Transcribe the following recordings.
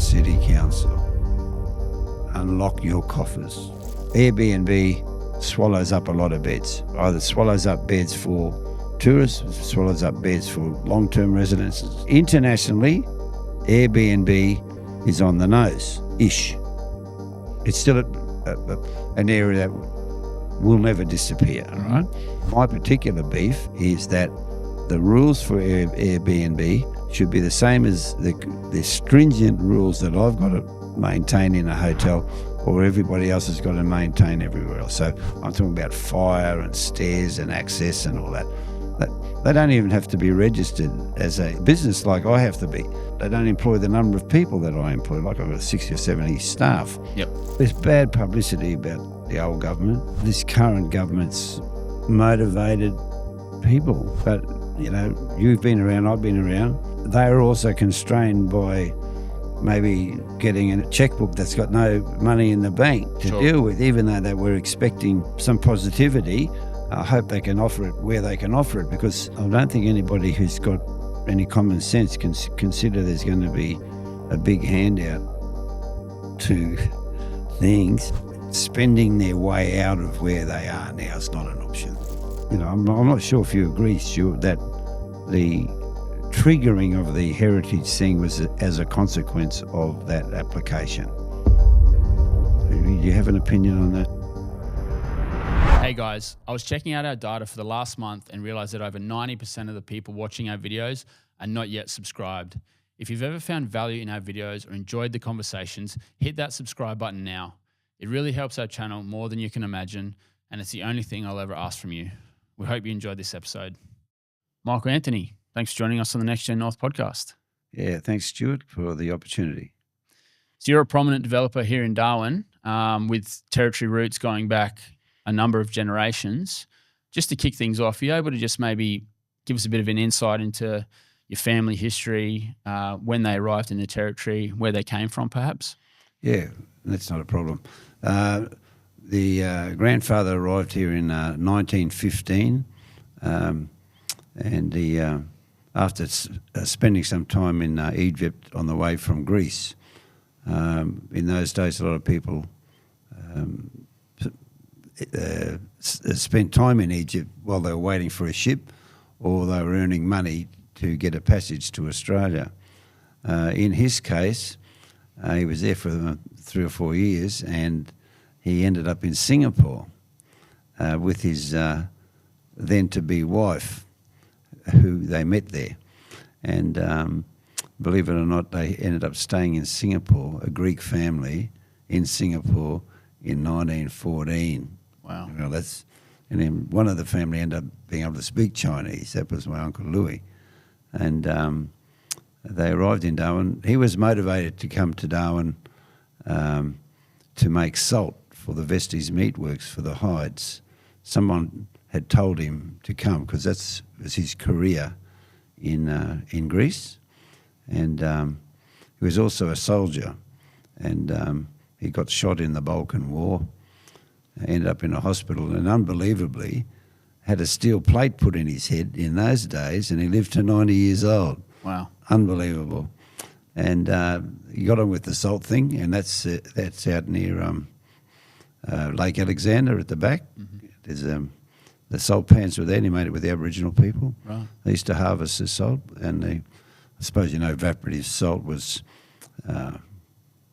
City Council, unlock your coffers. Airbnb swallows up a lot of beds. Either swallows up beds for tourists, swallows up beds for long-term residences. Internationally, Airbnb is on the nose-ish. It's still an area that will never disappear, all right? My particular beef is that the rules for Airbnb should be the same as the stringent rules that I've got to maintain in a hotel or everybody else has got to maintain everywhere else. So I'm talking about fire and stairs and access and all that. They don't even have to be registered as a business like I have to be. They don't employ the number of people that I employ, like I've got 60 or 70 staff. Yep. There's bad publicity about the old government. This current government's motivated people. But, you know, you've been around, I've been around. They are also constrained by maybe getting a checkbook that's got no money in the bank to deal with, even though they were expecting some positivity. I hope they can offer it where they can offer it, because I don't think anybody who's got any common sense can consider there's going to be a big handout to things. Spending their way out of where they are now is not an option. You know, I'm not sure if you agree, Stuart, that the triggering of the heritage thing was as a consequence of that application. Do you have an opinion on that? Hey guys, I was checking out our data for the last month and realized that over 90% of the people watching our videos are not yet subscribed. If you've ever found value in our videos or enjoyed the conversations, hit that subscribe button now. It really helps our channel more than you can imagine, and it's the only thing I'll ever ask from you. We hope you enjoyed this episode. Michael Anthony, thanks for joining us on the NextGenNorth podcast. Yeah, thanks, Stuart, for the opportunity. So you're a prominent developer here in Darwin with territory roots going back a number of generations. Just to kick things off, are you able to just maybe give us a bit of an insight into your family history, when they arrived in the territory, where they came from perhaps? Yeah, that's not a problem. The grandfather arrived here in 1915 and he, after spending some time in Egypt on the way from Greece. In those days, a lot of people spent time in Egypt while they were waiting for a ship, or they were earning money to get a passage to Australia. In his case, he was there for 3 or 4 years, and he ended up in Singapore with his then-to-be wife, who they met there. And believe it or not, they ended up staying in Singapore, a Greek family in Singapore in 1914. Wow. You know, and then one of the family ended up being able to speak Chinese. That was my Uncle Louis. And they arrived in Darwin. He was motivated to come to Darwin to make salt for the Vestes Meatworks, for the hides. Someone had told him to come because that was his career in Greece. And he was also a soldier. And he got shot in the Balkan War, ended up in a hospital, and unbelievably had a steel plate put in his head in those days, and he lived to 90 years old. Wow. Unbelievable. And he got on with the salt thing, and that's out near Lake Alexander at the back. Mm-hmm. There's the salt pans were there, and he made it with the Aboriginal people. Right. They used to harvest the salt, and I suppose you know evaporative salt was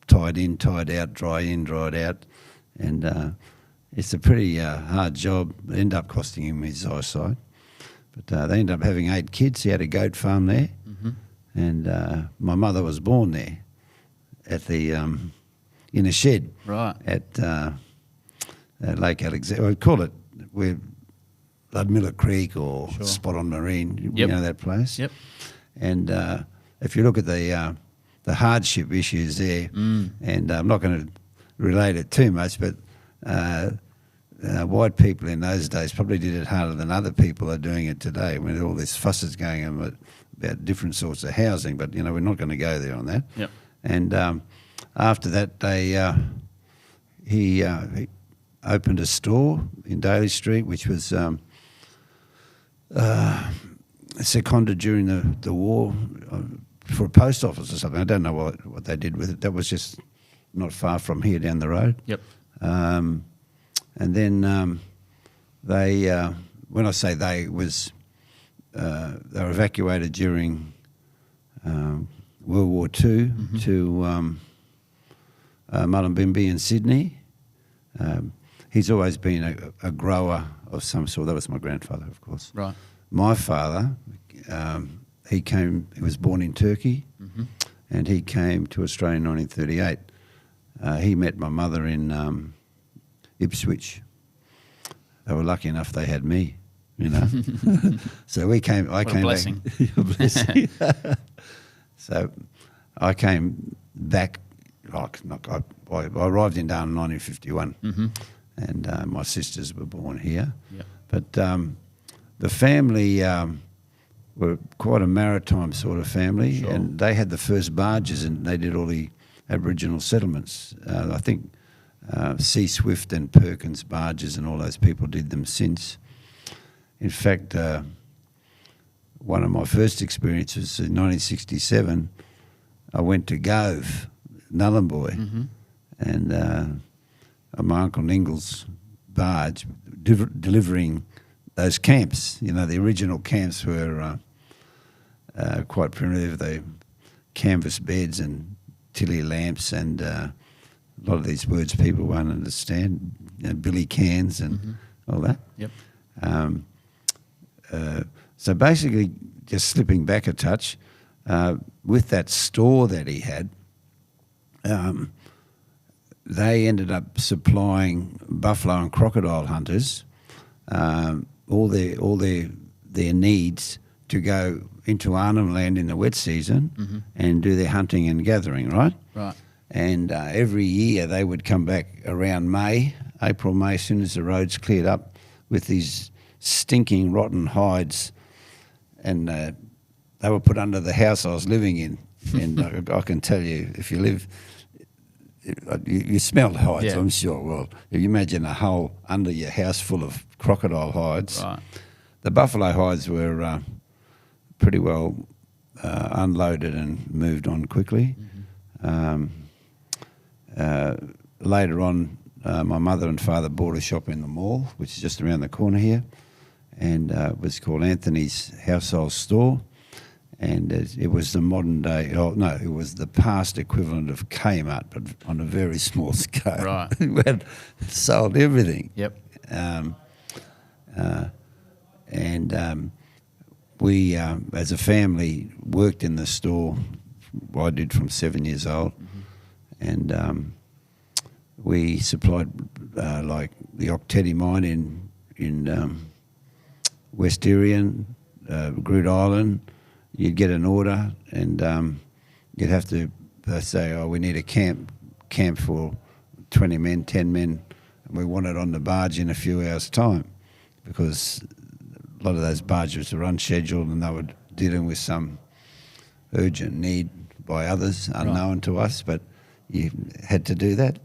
tied in, tied out, dry in, dried out, and it's a pretty hard job. It ended up costing him his eyesight. But they ended up having 8 kids. He had a goat farm there. Mm-hmm. And my mother was born there at the in a shed. Right. At Lake Alexander. We'd call it Ludmilla Creek or Spot on Marine. Yep. You know that place? Yep. And if you look at the hardship issues there, and I'm not going to relate it too much, but white people in those days probably did it harder than other people are doing it today, when all this fuss is going on about different sorts of housing. But, you know, we're not going to go there on that. Yep. And after that, he opened a store in Daly Street, which was seconded during the war for a post office or something. I don't know what they did with it. That was just not far from here down the road. Yep. And then they, when I say they were evacuated during World War II to Mullumbimby in Sydney. He's always been a grower of some sort. That was my grandfather, of course. Right. My father, he was born in Turkey, and he came to Australia in 1938. He met my mother in Ipswich. They were lucky enough they had me, you know. So I came a blessing. back. A blessing. So I came back, I arrived in Darwin in 1951, and my sisters were born here. Yep. But the family were quite a maritime sort of family, Sure. and they had the first barges, and they did all the Aboriginal settlements. I think C. Swift and Perkins barges and all those people did them since. In fact, one of my first experiences in 1967, I went to Gove, Nhulunbuy, and my Uncle Ningle's barge delivering those camps. You know, the original camps were quite primitive. They canvas beds and tilly lamps and a lot of these words people won't understand, you know, billy cans and all that. Yep. So basically, just slipping back a touch, with that store that he had, they ended up supplying buffalo and crocodile hunters all their needs to go into Arnhem Land in the wet season and do their hunting and gathering, right? Right. And every year they would come back around April, May, as soon as the roads cleared up, with these stinking, rotten hides, and they were put under the house I was living in. And I can tell you, if you live, you smelled hides, Yeah. I'm sure. Well, if you imagine a hole under your house full of crocodile hides. Right. The buffalo hides were pretty well unloaded and moved on quickly. Later on, my mother and father bought a shop in the mall, which is just around the corner here, and it was called Anthony's Household Store, and it was the modern day, it was the past equivalent of Kmart, but on a very small scale. Right. We had sold everything. Yep. We, as a family, worked in the store. I did from 7 years old, and we supplied like the Octetti mine in West Irian, Groot Island. You'd get an order, and you'd have to say, "Oh, we need a camp for 20 men, 10 men," and we want it on the barge in a few hours' time, because a lot of those barges were unscheduled and they were dealing with some urgent need by others unknown to us, but you had to do that.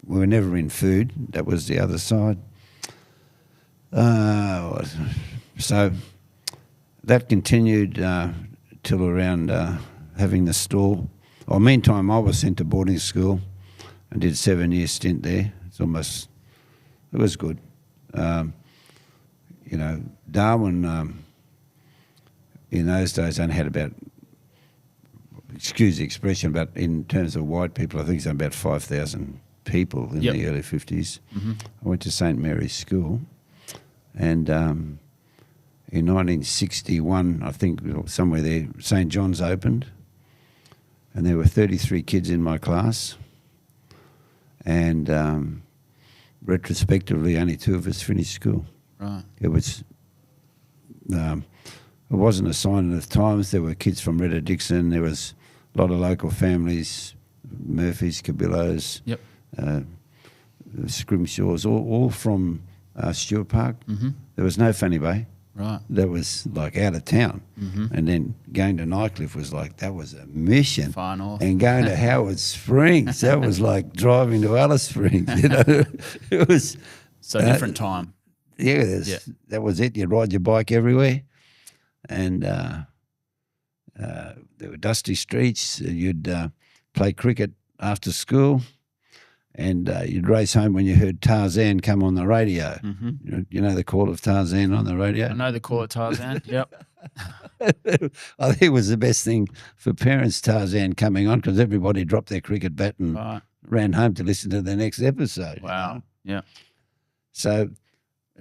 We were never in food. That was the other side. So that continued till around having the store. Well, meantime, I was sent to boarding school and did 7 year stint there. It was good. You know, Darwin in those days only had about, excuse the expression, but in terms of white people, I think it's about 5,000 people in the early 50s. I went to St. Mary's School, and in 1961, I think somewhere there, St. John's opened, and there were 33 kids in my class, and retrospectively, only 2 of us finished school. Right. It wasn't a sign of the times. There were kids from Retta Dixon. There was a lot of local families, Murphys, Cabillos, Scrimshaws, all from Stuart Park. There was no Fanny Bay. Right. That was like out of town. And then going to Nightcliff was like, that was a mission. Far north. And going to Howard Springs, that was like driving to Alice Springs, you know. It was... So different time. Yeah, that was it. You'd ride your bike everywhere. And there were dusty streets. You'd play cricket after school, and you'd race home when you heard Tarzan come on the radio. Mm-hmm. You know the call of Tarzan on the radio? I know the call of Tarzan. Yep. I think it was the best thing for parents, Tarzan coming on, because everybody dropped their cricket bat and ran home to listen to the next episode. Wow. Yeah. So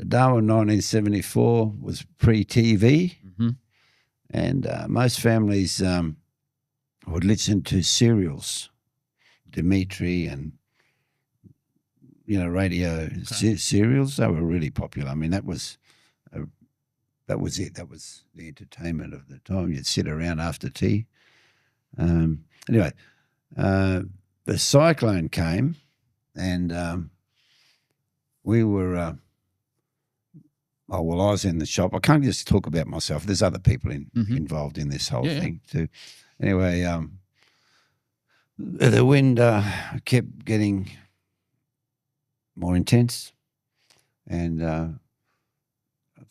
Darwin 1974 was pre-TV, and most families would listen to serials, Dimitri and, radio serials. They were really popular. I mean, that was it. That was the entertainment of the time. You'd sit around after tea. Anyway, the cyclone came, and we were. I was in the shop. I can't just talk about myself. There's other people involved in this whole thing too. Anyway, the wind kept getting more intense, and I'm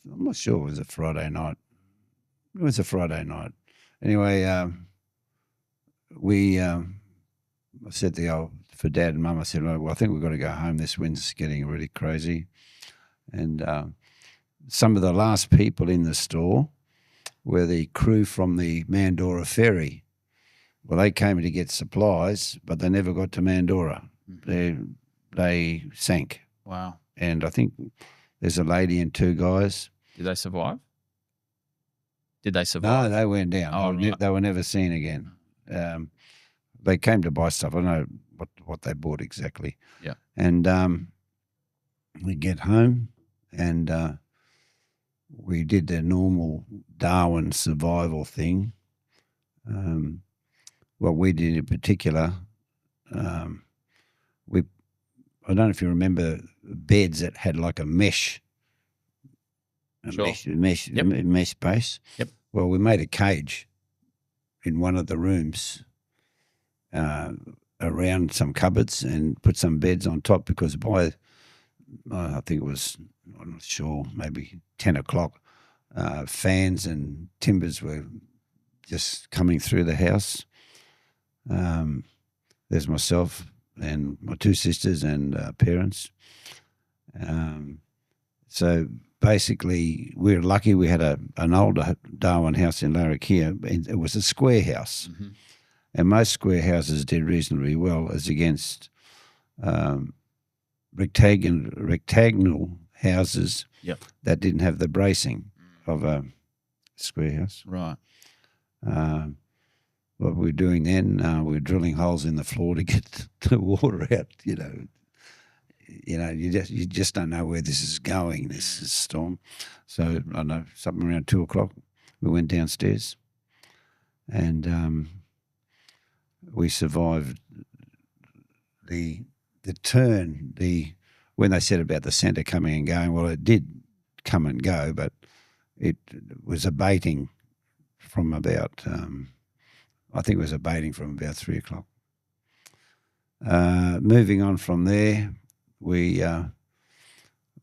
not sure it was a Friday night. It was a Friday night. Anyway, I said for Dad and Mum, I said, well, I think we've got to go home. This wind's getting really crazy. And some of the last people in the store were the crew from the Mandorah ferry. Well, they came to get supplies, but they never got to Mandorah. They sank. Wow. And I think there's a lady and two guys. Did they survive? No, they went down. Oh, right. They were never seen again. They came to buy stuff. I don't know what they bought exactly. Yeah. And we get home, and we did the normal Darwin survival thing. What we did in particular, I don't know if you remember beds that had like a mesh base. Yep. Well, we made a cage in one of the rooms around some cupboards and put some beds on top, because by, I think it was, I'm not sure, maybe 10 o'clock, fans and timbers were just coming through the house. There's myself and my two sisters and parents. So basically, we're lucky we had an older Darwin house in Larrakia. It was a square house. And most square houses did reasonably well as against rectangular houses that didn't have the bracing of a square house. Right. What we were doing then, we were drilling holes in the floor to get the water out. You just don't know where this is going, this storm. So I don't know, something around 2 o'clock, we went downstairs, and we survived the turn. When they said about the centre coming and going, well, it did come and go, but it was abating from about. I think it was abating from about 3 o'clock. Moving on from there, we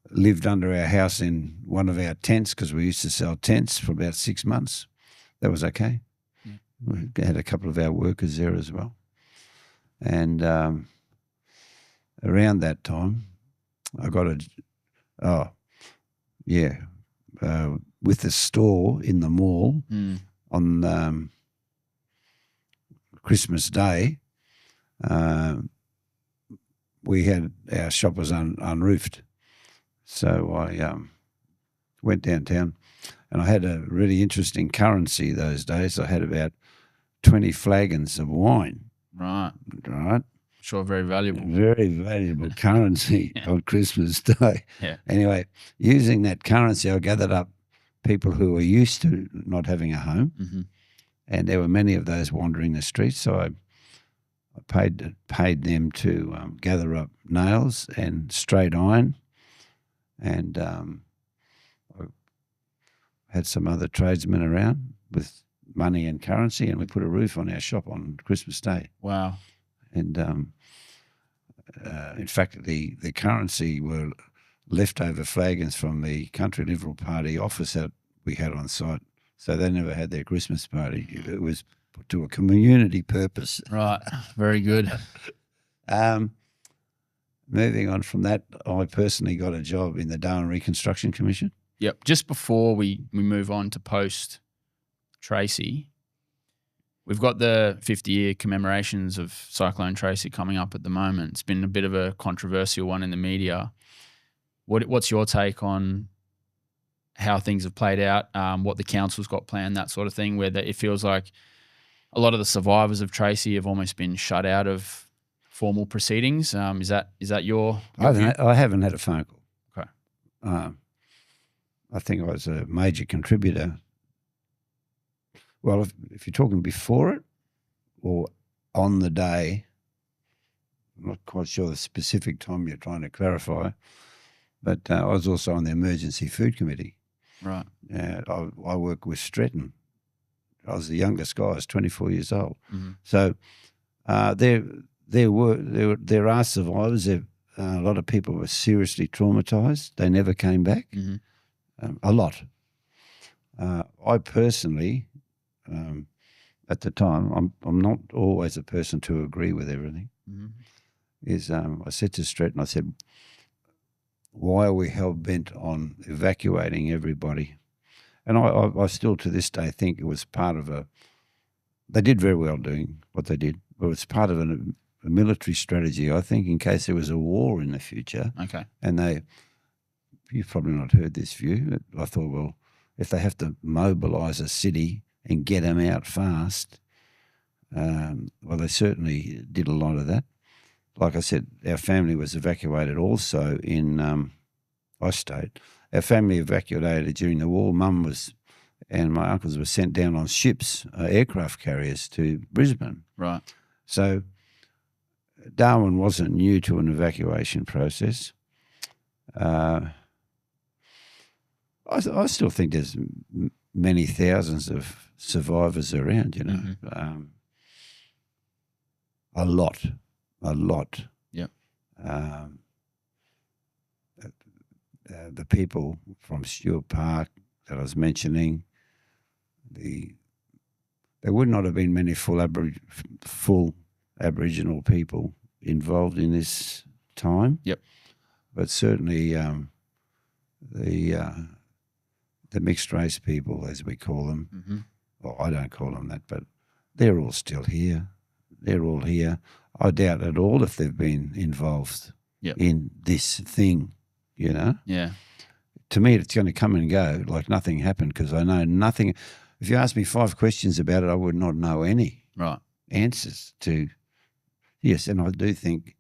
lived under our house in one of our tents, because we used to sell tents for about 6 months. That was okay. Yeah. We had a couple of our workers there as well. And around that time, I got with the store in the mall on Christmas Day, we had our shop was unroofed. So I went downtown, and I had a really interesting currency those days. I had about 20 flagons of wine. Right. Sure, very valuable. Very valuable currency on Christmas Day. Yeah. Anyway, using that currency, I gathered up people who were used to not having a home, and there were many of those wandering the streets. So I paid them to gather up nails and straight iron, and I had some other tradesmen around with money and currency, and we put a roof on our shop on Christmas Day. Wow. And in fact, the currency were leftover flagons from the Country Liberal Party office that we had on site So they never had their Christmas party. It was put to a community purpose. Right. Very good. Moving on from that, I personally got a job in the Darwin Reconstruction Commission. Yep. Just before we move on to post Tracy, we've got the 50-year commemorations of Cyclone Tracy coming up at the moment. It's been a bit of a controversial one in the media. What's your take on how things have played out, what the council's got planned, that sort of thing, where it feels like a lot of the survivors of Tracy have almost been shut out of formal proceedings? Is that your view? I haven't had a phone call. Okay. I think I was a major contributor. Well, if you're talking before it or on the day, I'm not quite sure the specific time you're trying to clarify, but I was also on the Emergency Food Committee. Right. I work with Stretton. I was the youngest guy. I was 24 years old. Mm-hmm. So there are survivors. A lot of people were seriously traumatised. They never came back. Mm-hmm. A lot. I personally, at the time, I'm not always a person to agree with everything. Mm-hmm. I said to Stretton, I said, why are we hell-bent on evacuating everybody? And I still to this day think it was part of they did very well doing what they did, but it's part of a military strategy, I think, in case there was a war in the future. Okay. And you've probably not heard this view. I thought, well, if they have to mobilise a city and get them out fast, well, they certainly did a lot of that. Like I said, our family was evacuated also in I stayed. Our family evacuated during the war. Mum and my uncles were sent down on ships, aircraft carriers to Brisbane. Right. So Darwin wasn't new to an evacuation process. I still think there's many thousands of survivors around, you know. Mm-hmm. A lot. Yep. The people from Stuart Park that I was mentioning, there would not have been many full Aboriginal people involved in this time. Yep. But certainly the mixed race people, as we call them, mm-hmm. well, I don't call them that, but they're all still here. They're all here. I doubt at all if they've been involved in this thing, you know? Yeah. To me, it's going to come and go like nothing happened because I know nothing. If you ask me 5 questions about it, I would not know any answers to. Yes, and I do think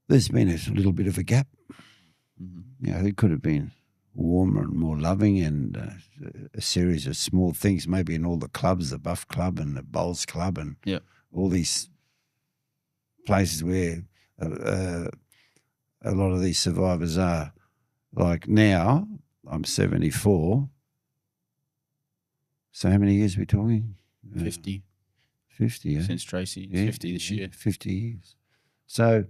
there's been a little bit of a gap. Mm-hmm. You know, it could have been warmer and more loving and a series of small things, maybe in all the clubs, the Buff Club and the Bowls Club and all these places where a lot of these survivors are. Like now, I'm 74. So how many years are we talking? 50. 50, yeah. Since Tracy, 50 this year. 50 years. So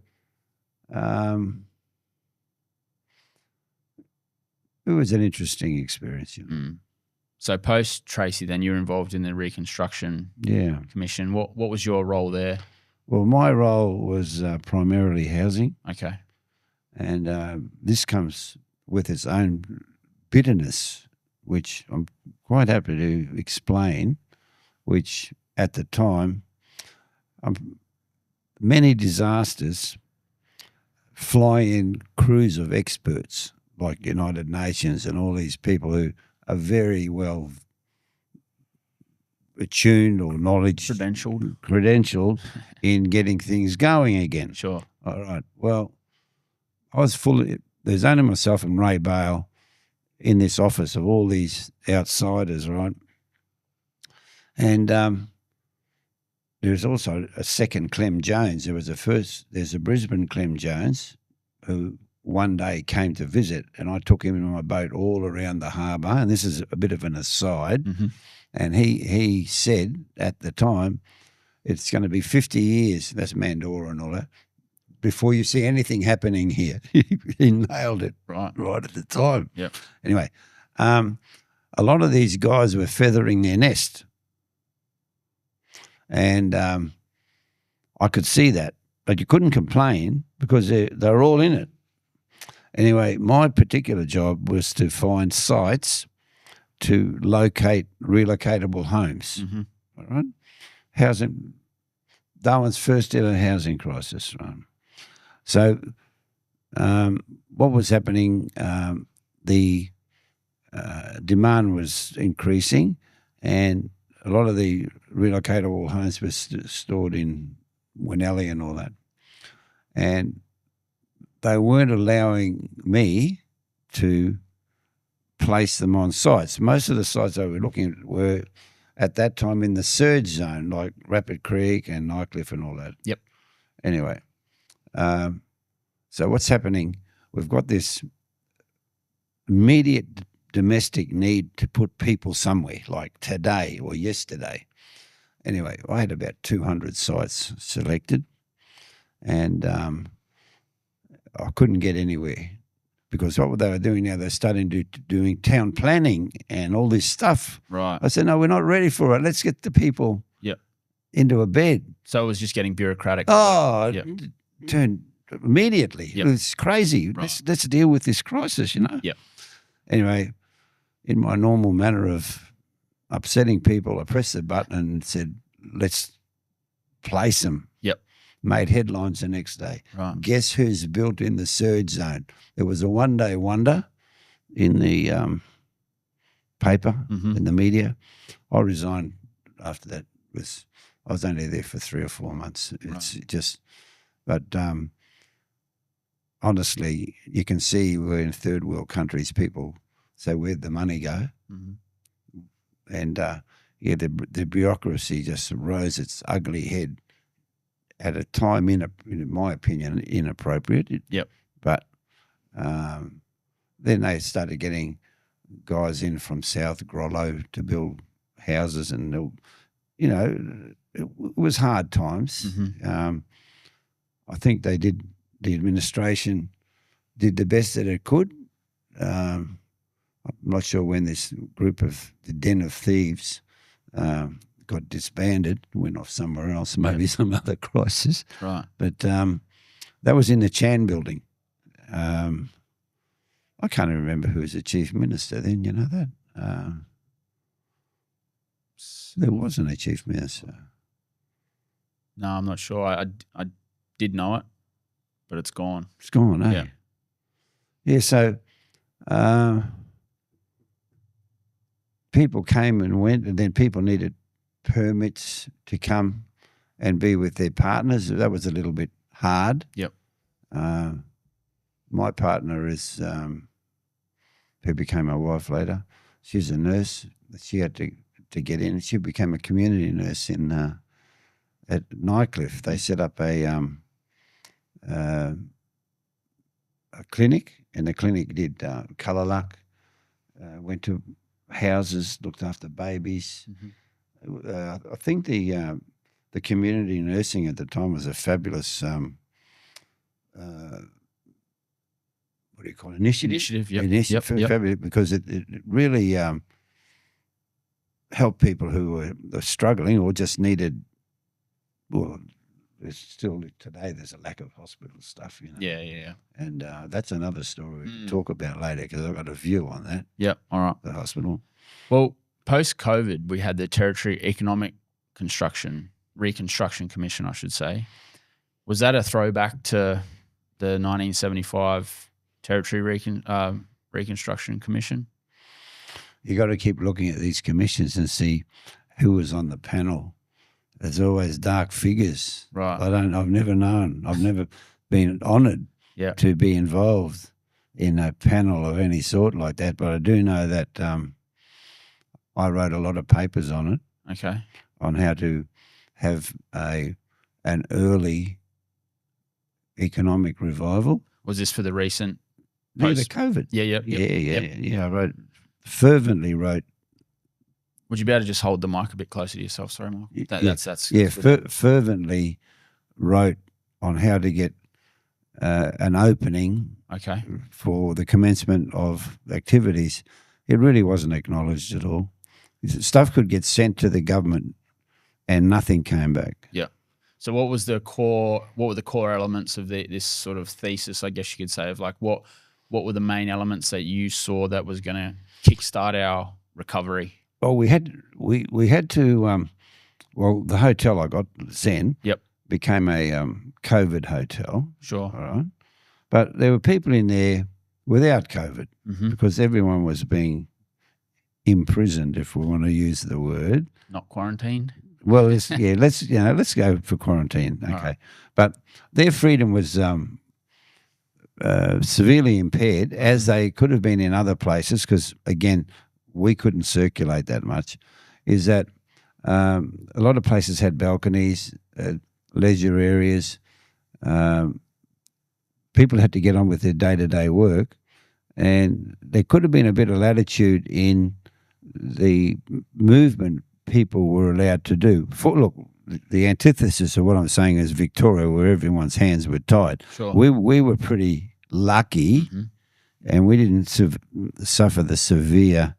it was an interesting experience. You know? Mm. So post Tracy, then you're involved in the Reconstruction Commission. What was your role there? Well, my role was primarily housing. Okay. And this comes with its own bitterness, which I'm quite happy to explain, which at the time, many disasters fly in crews of experts like United Nations and all these people who are very well attuned or credentialed in getting things going again. Sure. All right. Well, I was there's only myself and Ray Bale in this office of all these outsiders, right? And there's also a second Clem Jones. There's a Brisbane Clem Jones who one day came to visit, and I took him in my boat all around the harbour, and this is a bit of an aside, and he said at the time, it's going to be 50 years, that's Mandora and all that, before you see anything happening here. He nailed it right at the time. Yep. Anyway, a a lot of these guys were feathering their nest. And I could see that. But you couldn't complain because they're all in it. Anyway, my particular job was to find sites to locate relocatable homes. Mm-hmm. All right? Housing, Darwin's first ever housing crisis. Right? So what was happening, the demand was increasing, and a lot of the relocatable homes were stored in Winnelly and all that. And they weren't allowing me to place them on sites. Most of the sites they were looking at were at that time in the surge zone, like Rapid Creek and Nightcliff and all that. Yep. Anyway, so what's happening, we've got this immediate domestic need to put people somewhere, like today or yesterday. Anyway, I had about 200 sites selected, and I couldn't get anywhere because what they were doing now, they're starting doing town planning and all this stuff. Right. I said, no, we're not ready for it. Let's get the people into a bed. So it was just getting bureaucratic. Oh, turned immediately. Yep. It's crazy. Right. Let's deal with this crisis, you know. Yep. Anyway, in my normal manner of upsetting people, I pressed the button and said, let's place them. Yep. Made headlines the next day. Right. Guess who's built in the surge zone? It was a one-day wonder in the paper, in the media. I resigned after that. I was only there for 3 or 4 months. It's just, but honestly, you can see we're in third world countries. People say, where'd the money go? Mm-hmm. And the bureaucracy just rose its ugly head at a time, in my opinion, inappropriate. Yep. But then they started getting guys in from South Grollo to build houses, and you know, it was hard times. Mm-hmm. I think the administration did the best that it could. I'm not sure when this group of the Den of Thieves got disbanded, went off somewhere else, maybe some other crisis. Right. But that was in the Chan building. I can't even remember who was the chief minister then, you know that? There wasn't a chief minister. No, I'm not sure. I did know it, but it's gone. It's gone, eh? Yeah. Yeah, so people came and went, and then people needed permits to come and be with their partners. That was a little bit hard. Yep. My partner is, who became my wife later, she's a nurse. She had to get in. She became a community nurse in at Nightcliff. They set up a clinic, and the clinic did colour luck, went to houses, looked after babies. Mm-hmm. I think the community nursing at the time was a fabulous what do you call it? Initiative? Initiative, yep. Fabulous, because it really helped people who were struggling or just needed, well, there's still today there's a lack of hospital stuff, you know. Yeah. And that's another story we can talk about later, because I've got a view on that. Yep, all right. The hospital. Well, post-COVID, we had the Territory Economic Reconstruction Commission, I should say. Was that a throwback to the 1975 Territory Reconstruction Commission? You got to keep looking at these commissions and see who was on the panel. There's always dark figures. Right. I've never known. I've never been honoured to be involved in a panel of any sort like that. But I do know that I wrote a lot of papers on it. Okay. On how to have an early economic revival. Was this for the recent? The COVID. Yeah. I fervently wrote. Would you be able to just hold the mic a bit closer to yourself? Sorry, Mark. Fervently wrote on how to get an opening okay. for the commencement of activities it really wasn't acknowledged at all. Stuff could get sent to the government and nothing came back. Yeah. So what were the core elements of this sort of thesis, I guess you could say, of like what were the main elements that you saw that was going to kickstart our recovery? Well, we had to the hotel I got, Zen, Yep. became a COVID hotel. Sure. All right. But there were people in there without COVID because everyone was being imprisoned, if we want to use the word. Not quarantined. Well, let's go for quarantine. Okay. Right. But their freedom was severely impaired, as they could have been in other places, because, again, we couldn't circulate that much, is that a lot of places had balconies, leisure areas. People had to get on with their day-to-day work, and there could have been a bit of latitude in the movement people were allowed to do. Look, the antithesis of what I'm saying is Victoria, where everyone's hands were tied. Sure. We were pretty lucky, and we didn't suffer the severe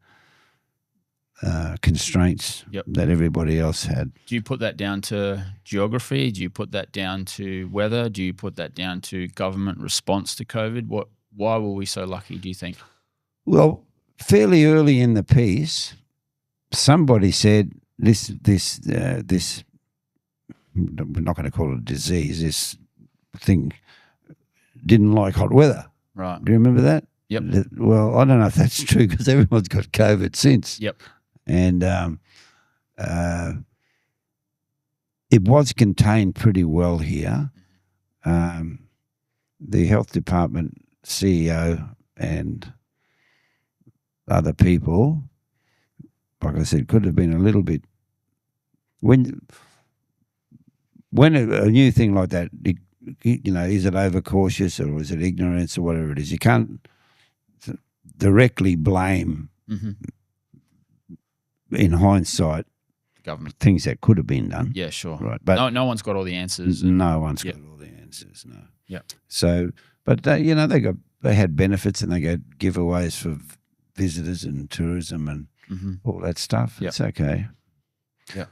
constraints that everybody else had. Do you put that down to geography? Do you put that down to weather? Do you put that down to government response to COVID? Why were we so lucky, do you think? Well, fairly early in the piece, somebody said this we're not going to call it a disease, this thing didn't like hot weather. Right. Do you remember that? Yep. Well, I don't know if that's true because everyone's got COVID since. Yep. And it was contained pretty well here. The health department CEO and other people, like I said, could have been a little bit when a new thing like that, is it overcautious or is it ignorance or whatever it is? You can't directly blame in hindsight government things that could have been done. Yeah, sure. Right, but no one's got all the answers. No one's got all the answers. No. Yeah. So, but they had benefits and they got giveaways for visitors and tourism and all that stuff. Yep. It's okay. Yeah.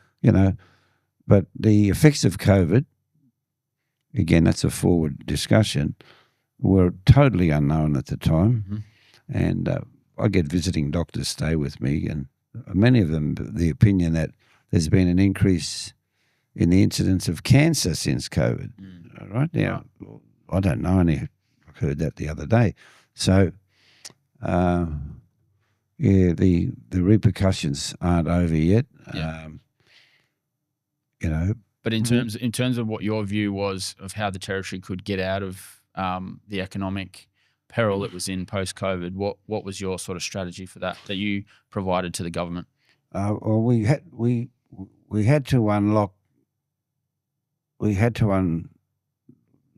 But the effects of COVID, again, that's a forward discussion, were totally unknown at the time. And I get visiting doctors stay with me, and many of them, the opinion that there's been an increase in the incidence of cancer since COVID. Right now, I don't know. I heard that the other day. So, the repercussions aren't over yet. But in terms of what your view was of how the Territory could get out of the economic peril it was in post-COVID, what was your sort of strategy for that you provided to the government? Well, we had to unlock. We had to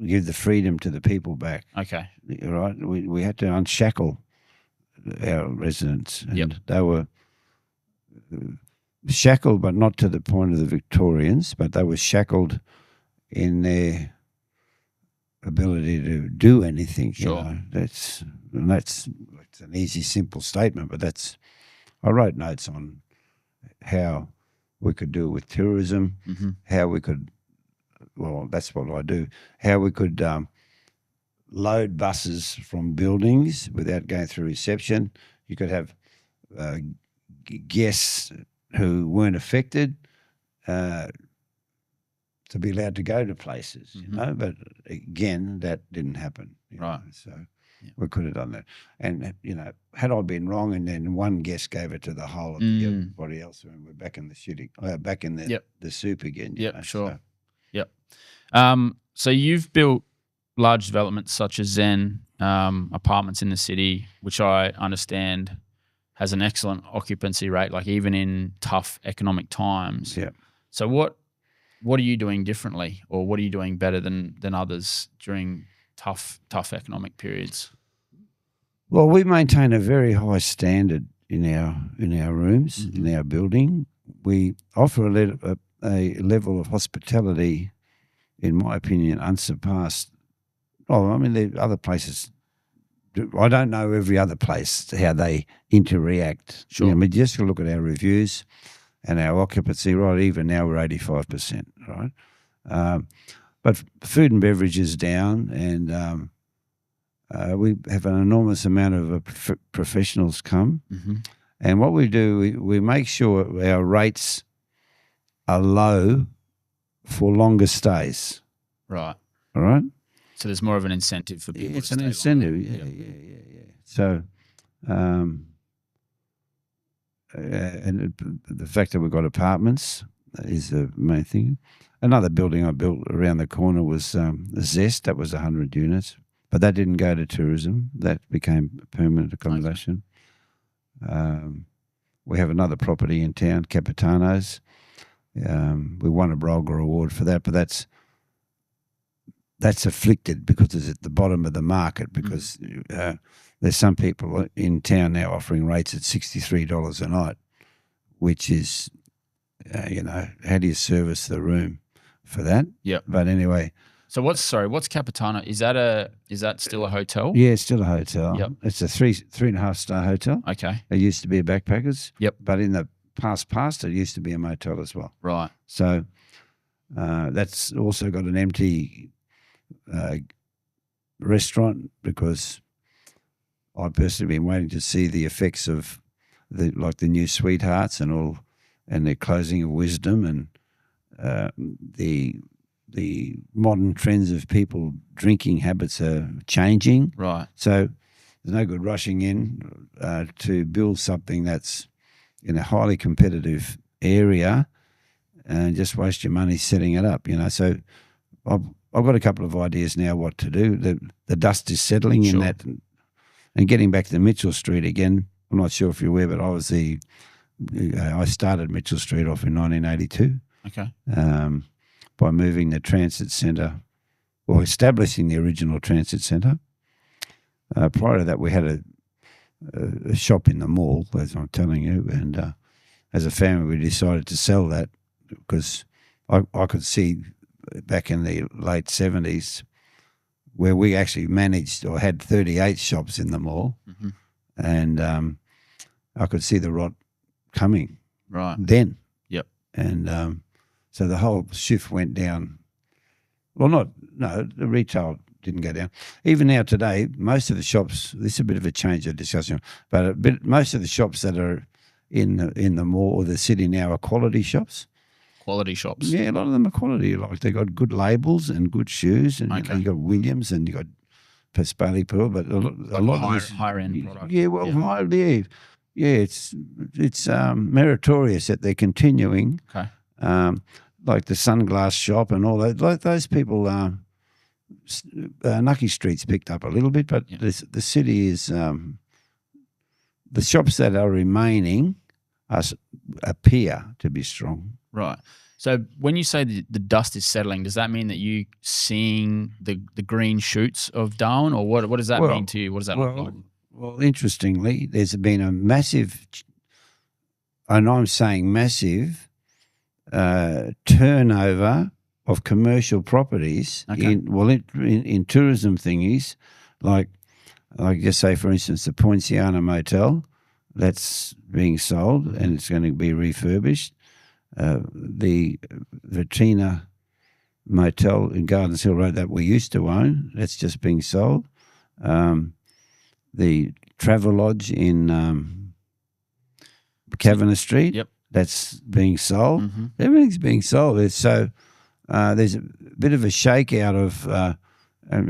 give the freedom to the people back. Okay. Right. We had to unshackle our residents, and they were shackled, but not to the point of the Victorians, but they were shackled in their ability to do anything. Sure. That's an easy, simple statement, but I wrote notes on how we could do it with tourism, how we could, well, that's what I do, how we could load buses from buildings without going through reception. You could have guests who weren't affected to be allowed to go to places, but again, that didn't happen. Right. So we could have done that. And, had I been wrong and then one guest gave it to the whole of everybody else, and we're back in the shooting, back in the soup again. Sure. So you've built large developments such as Zen, apartments in the city, which I understand has an excellent occupancy rate, like even in tough economic times. Yeah. So what are you doing differently, or what are you doing better than others during tough economic periods? Well, we maintain a very high standard in our rooms, in our building. We offer a level of hospitality, in my opinion, unsurpassed. Well, I mean, there are other places I don't know every other place how they interact. Sure. You know, I mean, just look at our reviews and our occupancy. Right, even now we're 85%. Right, but food and beverage is down, and we have an enormous amount of professionals come. Mm-hmm. And what we do, we make sure our rates are low for longer stays. Right. All right. So there's more of an incentive for people. It's to an stay incentive. longer. Yeah. So, and the fact that we've got apartments is the main thing. Another building I built around the corner was the Zest. That was 100 units, but that didn't go to tourism. That became permanent accommodation. We have another property in town, Capitano's. We won a Brolga Award for that, but that's afflicted because it's at the bottom of the market, because there's some people in town now offering rates at $63 a night, which is, how do you service the room for that? Yep. But anyway. So what's Capitano? Is that still a hotel? Yeah, it's still a hotel. Yep. It's a 3.5 star hotel. Okay. It used to be a backpackers. Yep. But in the past, it used to be a motel as well. Right. So that's also got an empty restaurant, because I've personally been waiting to see the effects of the new Sweethearts and their closing of Wisdom, and the modern trends of people drinking habits are changing. Right. So there's no good rushing in to build something that's in a highly competitive area and just waste your money setting it up. So I've got a couple of ideas now what to do. The dust is settling in that, and getting back to Micheal Street again. I'm not sure if you're aware, but I started Micheal Street off in 1982. Okay. By moving the transit centre, or establishing the original transit centre. Prior to that, we had a shop in the mall, as I'm telling you, and as a family, we decided to sell that because I could see back in the late 70s where we actually managed or had 38 shops in the mall, and I could see the rot coming then. Yep. And so the whole shift went down. Well, the retail didn't go down. Even now today, most of the shops, this is a bit of a change of discussion, but most of the shops that are in the mall or the city now are quality shops. Quality shops. Yeah, a lot of them are quality. Like they got good labels and good shoes, and you got Williams and you got Pasquale Pearl, but a lot of this higher end product. Yeah, well, it's meritorious that they're continuing. Okay. Like the sunglass shop and all that. Like those people, Nucky Street's picked up a little bit, but the city is the shops that are remaining appear to be strong. Right. So when you say the dust is settling, does that mean that you seeing the green shoots of Darwin, or what does that mean to you? What does that look like? Well, interestingly, there's been a massive, and I'm saying massive, turnover of commercial properties in tourism thingies, like just say, for instance, the Poinciana Motel, that's being sold and it's going to be refurbished. The Vitina Motel in Gardens Hill Road that we used to own, that's just being sold. The Travelodge in Kavanagh Street, that's being sold. Everything's being sold. So there's a bit of a shakeout of,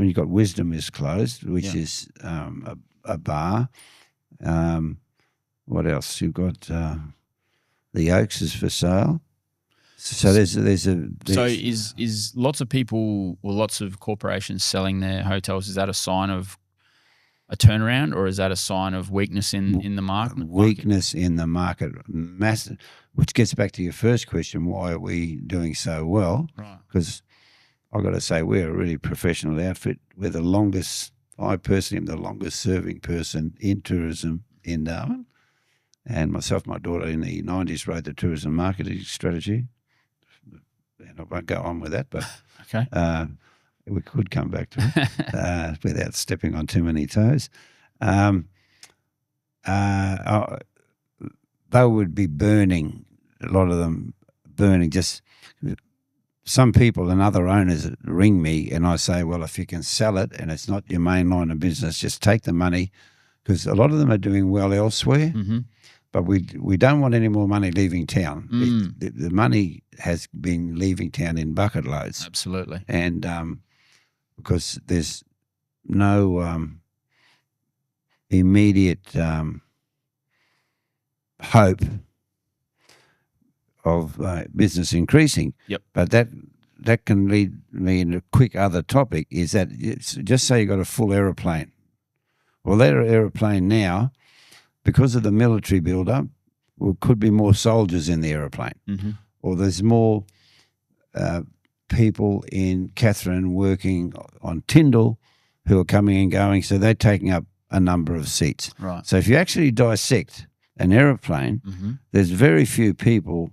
you've got Wisdom is closed, which is a bar. What else? You've got the Oaks is for sale. So there's so is lots of people or lots of corporations selling their hotels, is that a sign of a turnaround, or is that a sign of weakness in the market? Weakness in the market, massive. Which gets back to your first question: why are we doing so well? Right. Because I've got to say we're a really professional outfit. We're the longest. I personally am the longest serving person in tourism in Darwin, and myself, my daughter, in the 90s wrote the tourism marketing strategy. And I won't go on with that, but okay. We could come back to it without stepping on too many toes. uh, they would be burning, a lot of them burning. Just some people and other owners ring me and I say, well, if you can sell it and it's not your main line of business, just take the money, because a lot of them are doing well elsewhere. Mm-hmm. But we don't want any more money leaving town. Mm. The money has been leaving town in bucket loads. Absolutely. And because there's no immediate hope of business increasing. Yep. But that can lead me in a quick other topic, is that just say you got a full aeroplane. Well, that aeroplane now, because of the military build-up, could be more soldiers in the aeroplane. Mm-hmm. Or there's more people in Catherine working on Tyndall who are coming and going, so they're taking up a number of seats. Right. So if you actually dissect an aeroplane, Mm-hmm. there's very few people.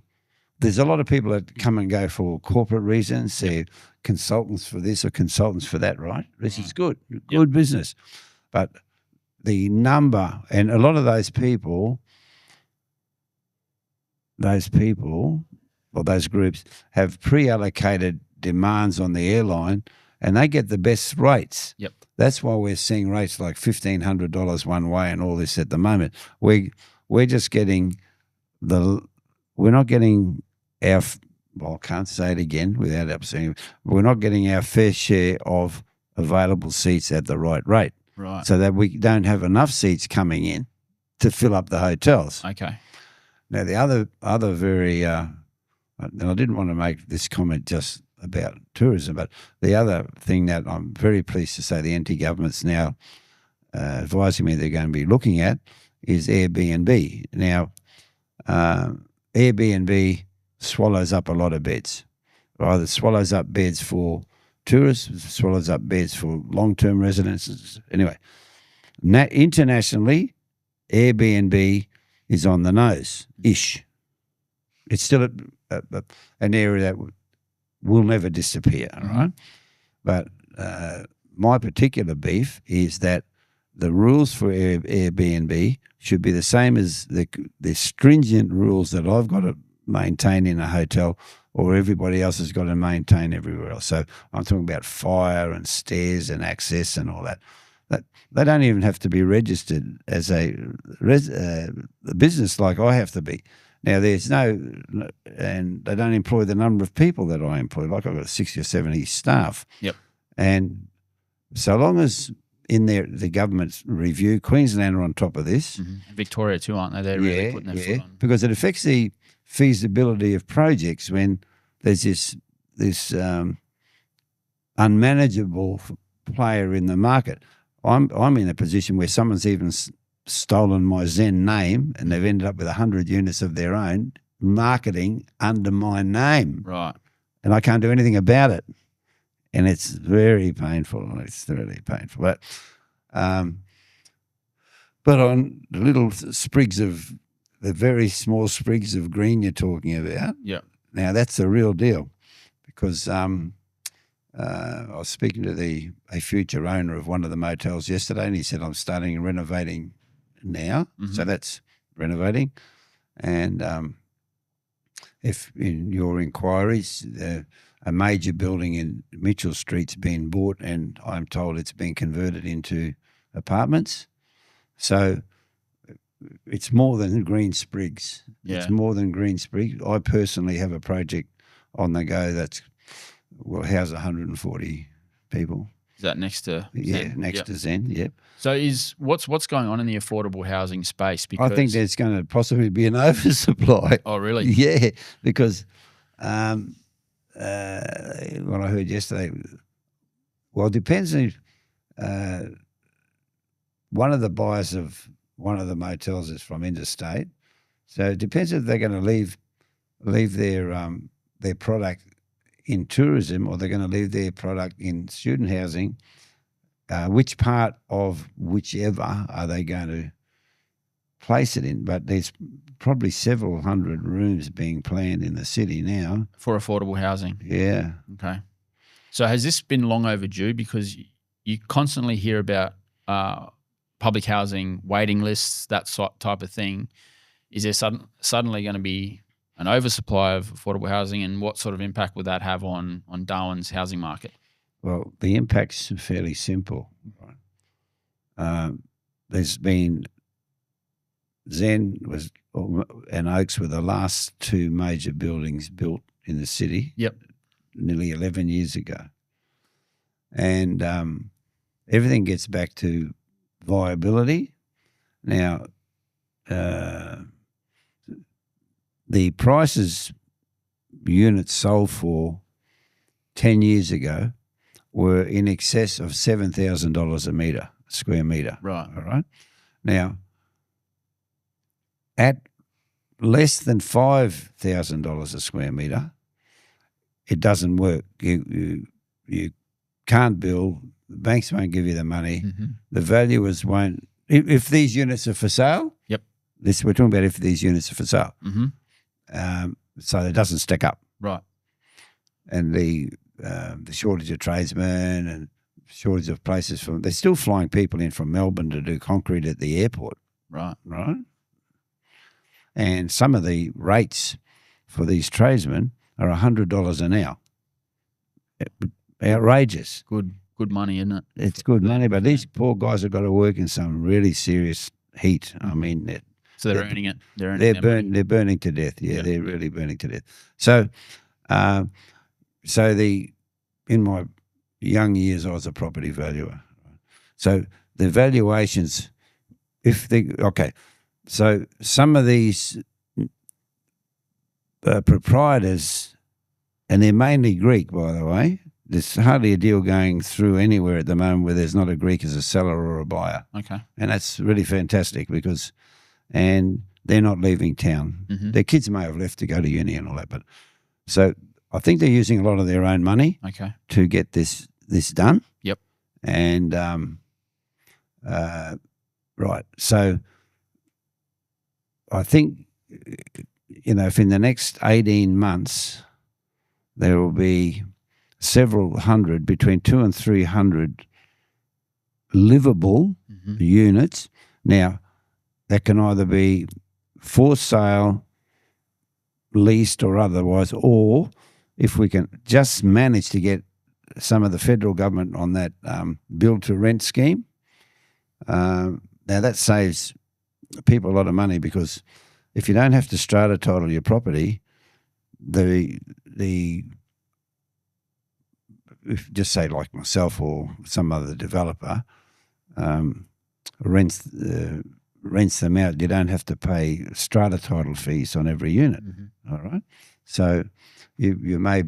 There's a lot of people that come and go for corporate reasons. They're consultants for this or consultants for that, right? This is good business. But the number, and a lot of those people or those groups have pre-allocated demands on the airline, and they get the best rates. Yep. That's why we're seeing rates like $1,500 one way and all this at the moment. We're just getting we're not getting our, well, I can't say it again without upsetting, we're not getting our fair share of available seats at the right rate. Right. So that we don't have enough seats coming in to fill up the hotels. Okay. Now, the other very, and I didn't want to make this comment just about tourism, but the other thing that I'm very pleased to say the anti-government's now advising me they're going to be looking at is Airbnb. Now, Airbnb swallows up a lot of beds. Either swallows up beds for tourists, swallows up beds for long-term residents. Anyway, internationally, Airbnb is on the nose-ish. It's still an area that will never disappear, all right? But my particular beef is that the rules for Airbnb should be the same as the stringent rules that I've got to maintain in a hotel or everybody else has got to maintain everywhere else. So I'm talking about fire and stairs and access and all that. They don't even have to be registered as a business like I have to be. Now, there's and they don't employ the number of people that I employ. Like I've got 60 or 70 staff. Yep. And so long as in the government's review, Queensland are on top of this. Mm-hmm. Victoria too, aren't they? They're really putting their foot on. Because it affects the feasibility of projects when there's this unmanageable player in the market. I'm in a position where someone's even stolen my Zen name and they've ended up with 100 units of their own marketing under my name. Right. And I can't do anything about it. And it's very painful. It's really painful. But on the little the very small sprigs of green you're talking about, now that's the real deal, because I was speaking to a future owner of one of the motels yesterday, and he said, I'm starting renovating now. Mm-hmm. So that's renovating. And if in your inquiries, a major building in Micheal Street's been bought, and I'm told it's been converted into apartments. So it's more than green sprigs. Yeah. It's more than green sprigs. I personally have a project on the go will house 140 people. Is that next to Zen? Yeah, next to Zen, yep. So what's going on in the affordable housing space? Because I think there's going to possibly be an oversupply. Oh, really? Yeah, because what I heard yesterday, well, it depends if one of the buyers of one of the motels is from interstate. So it depends if they're going to leave their product in tourism or they're going to leave their product in student housing. Which part of whichever are they going to place it in? But there's probably several hundred rooms being planned in the city now. For affordable housing? Yeah. Okay. So has this been long overdue? Because you constantly hear about public housing waiting lists, that type of thing. Is there suddenly going to be an oversupply of affordable housing, and what sort of impact would that have on Darwin's housing market? Well, the impact's fairly simple. Right? There's been Zen and Oaks were the last two major buildings built in the city. Yep. Nearly 11 years ago. And everything gets back to viability. Now, the prices units sold for 10 years ago were in excess of $7,000 a square metre. Right. All right. Now, at less than $5,000 a square metre, it doesn't work. You can't build. The banks won't give you the money. Mm-hmm. The valuers won't. If these units are for sale, yep. We're talking about if these units are for sale. Mm-hmm. So it doesn't stack up. Right. And the shortage of tradesmen and shortage of places for they're still flying people in from Melbourne to do concrete at the airport. Right. Right. And some of the rates for these tradesmen are $100 an hour. Outrageous. Good money, isn't it? It's good money, but these poor guys have got to work in some really serious heat. I mean, so they're earning it. They're burning to death. Yeah, they're really burning to death. So, in my young years, I was a property valuer. So the valuations, so some of these proprietors, and they're mainly Greek, by the way. There's hardly a deal going through anywhere at the moment where there's not a Greek as a seller or a buyer. Okay. And that's really fantastic and they're not leaving town. Mm-hmm. Their kids may have left to go to uni and all that, but so I think they're using a lot of their own money to get this done. Yep. And right. So I think, if in the next 18 months there will be several hundred, between 200 and 300 livable units. Now, that can either be for sale, leased or otherwise, or if we can just manage to get some of the federal government on that build-to-rent scheme. Now, that saves people a lot of money because if you don't have to strata title your property, if just say like myself or some other developer rents them out, you don't have to pay strata title fees on every unit. Mm-hmm. All right. So you may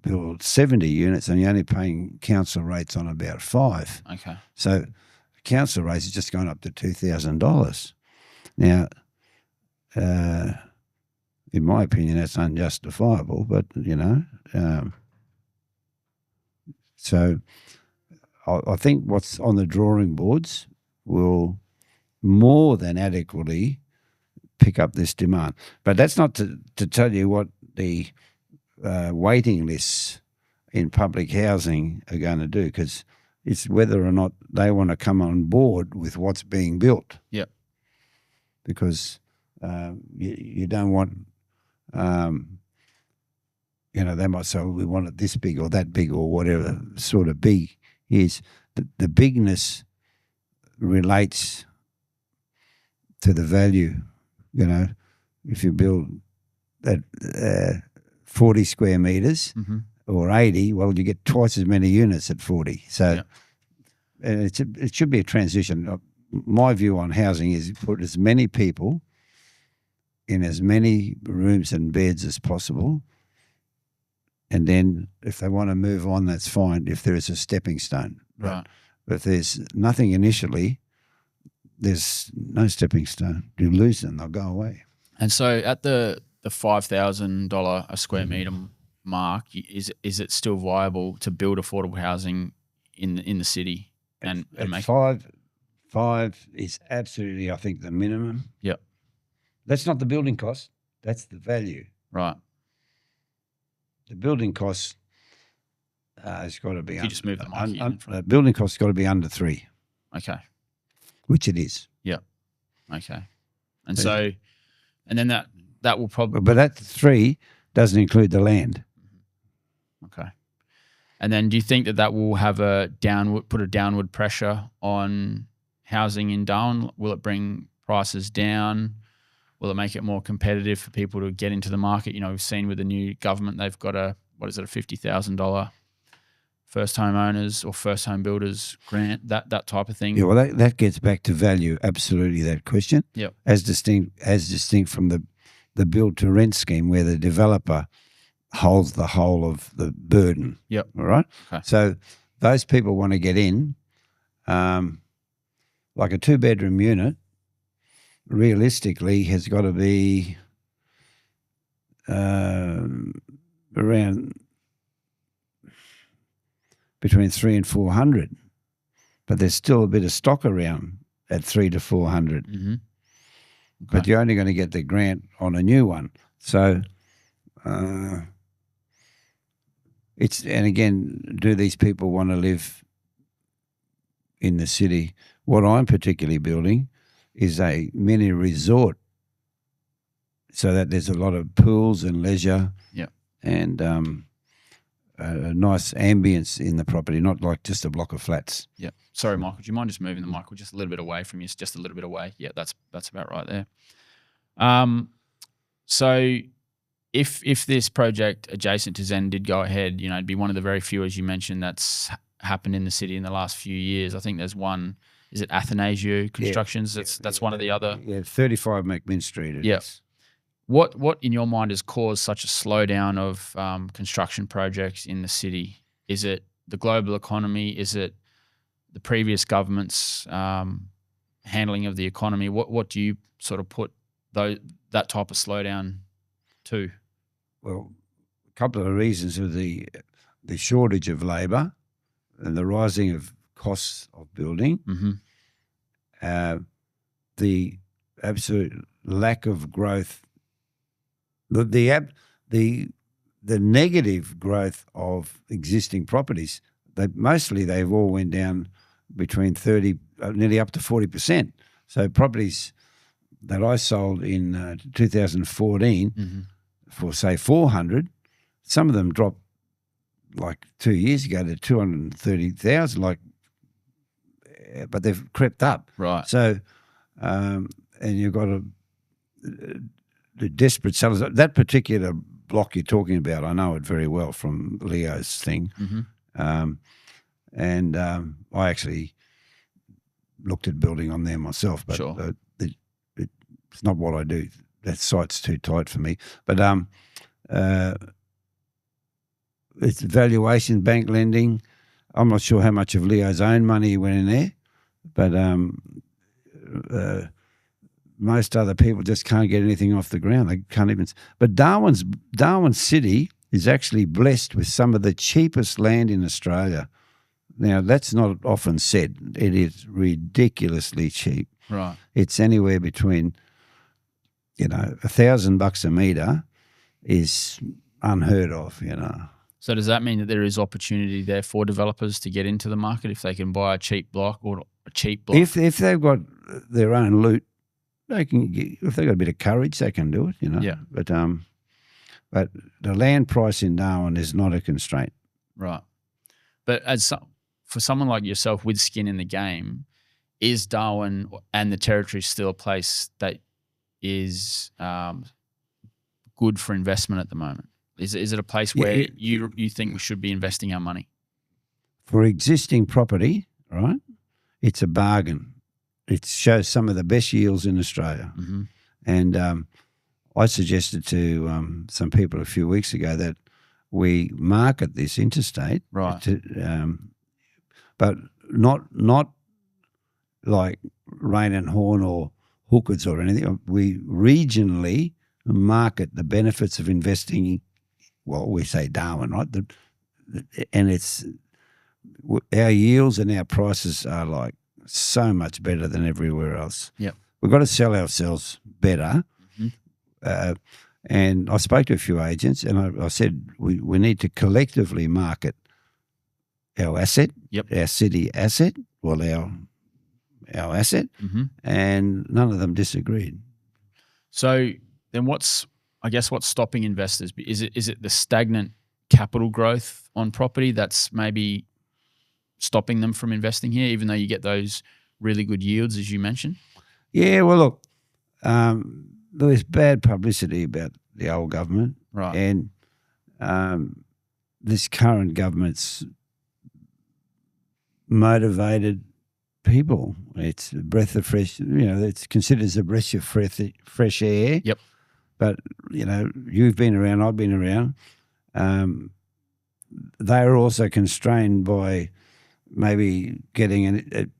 build 70 units and you're only paying council rates on about 5. Okay. So council rates has just gone up to $2,000. Now, in my opinion, that's unjustifiable, but so I think what's on the drawing boards will more than adequately pick up this demand. But that's not to tell you what the waiting lists in public housing are going to do, because it's whether or not they want to come on board with what's being built. Yep. Because you don't want they might say, well, we want it this big or that big or whatever sort of big is. The bigness relates to the value. If you build that 40 square metres or 80, well, you get twice as many units at 40. So it should be a transition. My view on housing is put as many people in as many rooms and beds as possible. And then if they want to move on, that's fine if there is a stepping stone. Right. But if there's nothing initially, there's no stepping stone. You lose them, they'll go away. And so at the $5,000 a square metre mark, is it still viable to build affordable housing in the city? And make five is absolutely, I think, the minimum. Yep. That's not the building cost. That's the value. Right. The building cost has got to be. You just move the mic in building cost has got to be under 3. Okay. which it is. Yeah. Okay. And so, and then that will probably. But that 3 doesn't include the land. Okay. And then, do you think that will have put a downward pressure on housing in Darwin? Will it bring prices down? Will it make it more competitive for people to get into the market? You know, we've seen with the new government, they've got a $50,000 first home owners or first home builders grant, that type of thing. Yeah, well, that gets back to value. Absolutely, that question. Yep. As distinct from the build to rent scheme where the developer holds the whole of the burden. Yep. All right. Okay. So those people want to get in, like a 2-bedroom unit. Realistically, has got to be around between 300 and 400, but there's still a bit of stock around at 300 to 400. Mm-hmm. Okay. But you're only going to get the grant on a new one. So, and again, do these people want to live in the city? What I'm particularly building is a mini resort, so that there's a lot of pools and leisure, and a nice ambience in the property, not like just a block of flats. Yeah. Sorry, Michael. Do you mind just moving the mic just a little bit away from you? It's just a little bit away. Yeah, that's about right there. So if this project adjacent to Zen did go ahead, you know, it'd be one of the very few, as you mentioned, that's happened in the city in the last few years. I think there's one. Is it Athanasia Constructions? That's one of the other. Yeah, 35 McMinn Street. Yes. What in your mind has caused such a slowdown of construction projects in the city? Is it the global economy? Is it the previous government's handling of the economy? What do you sort of put that type of slowdown to? Well, a couple of reasons are the shortage of labour and the rising of costs of building, the absolute lack of growth, the negative growth of existing properties. They've all went down between 30, nearly up to 40%. So properties that I sold in 2014 for say 400, some of them dropped like 2 years ago to 230,000, but they've crept up. Right. So, and you've got the desperate sellers. That particular block you're talking about, I know it very well from Leo's thing. And I actually looked at building on there myself, but sure. It's not what I do. That site's too tight for me. But it's valuation, bank lending. I'm not sure how much of Leo's own money went in there, but most other people just can't get anything off the ground. They can't even. But Darwin City is actually blessed with some of the cheapest land in Australia. Now, that's not often said. It is ridiculously cheap. Right. It's anywhere between, $1,000 a metre is unheard of, So does that mean that there is opportunity there for developers to get into the market if they can buy a cheap block or a cheap block? If they've got their own loot, they can. If they've got a bit of courage, they can do it. Yeah. But the land price in Darwin is not a constraint. Right. But for someone like yourself with skin in the game, is Darwin and the Territory still a place that is good for investment at the moment? Is it a place where you think we should be investing our money? For existing property, right, it's a bargain. It shows some of the best yields in Australia. And I suggested to some people a few weeks ago that we market this interstate, right? But not like Rain and Horn or Hookers or anything. We regionally market the benefits of investing. Well, we say Darwin, right? And it's our yields and our prices are like so much better than everywhere else. Yep. We've got to sell ourselves better. And I spoke to a few agents and I said we need to collectively market our asset, our city asset, well, our asset, Mm-hmm. and none of them disagreed. So then what's stopping investors? Is it the stagnant capital growth on property that's maybe stopping them from investing here, even though you get those really good yields, as you mentioned? Yeah, well, look, there was bad publicity about the old government. Right. And this current government's motivated people. It's a breath of fresh, it's considered as a breath of fresh air. Yep. But, you've been around, I've been around. They are also constrained by maybe getting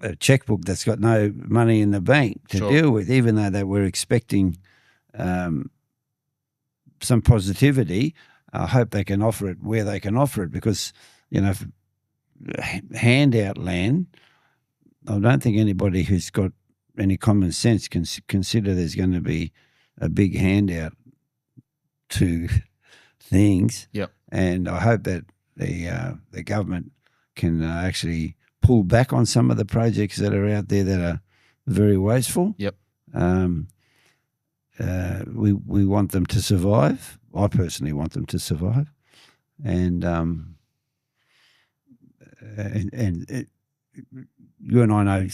a checkbook that's got no money in the bank to Sure. deal with, even though they were expecting some positivity. I hope they can offer it where they can offer it, because, handout land, I don't think anybody who's got any common sense can consider there's going to be a big handout to things. Yep. And I hope that the government can actually pull back on some of the projects that are out there that are very wasteful. Yep. We want them to survive. I personally want them to survive, and you and I know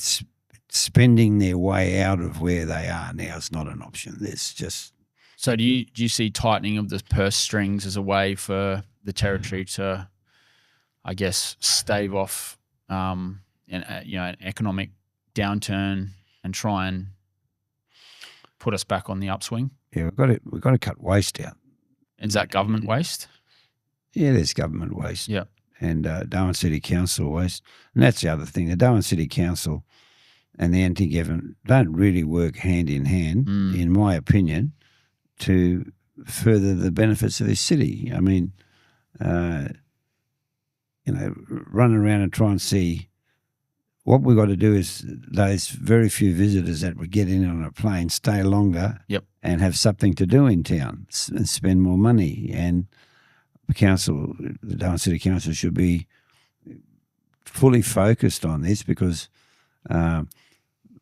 spending their way out of where they are now is not an option. There's just. So do you see tightening of the purse strings as a way for the territory to, I guess, stave off an economic downturn and try and put us back on the upswing? Yeah, we've got to cut waste out. Is that government waste? Yeah, there's government waste. Yeah. And Darwin City Council waste. And that's the other thing. The Darwin City Council and the anti-government don't really work hand in hand, in my opinion, to further the benefits of this city. I mean, run around and try and see. What we've got to do is those very few visitors that would get in on a plane stay longer. Yep. And have something to do in town and spend more money. And the Darwin City Council should be fully focused on this, because the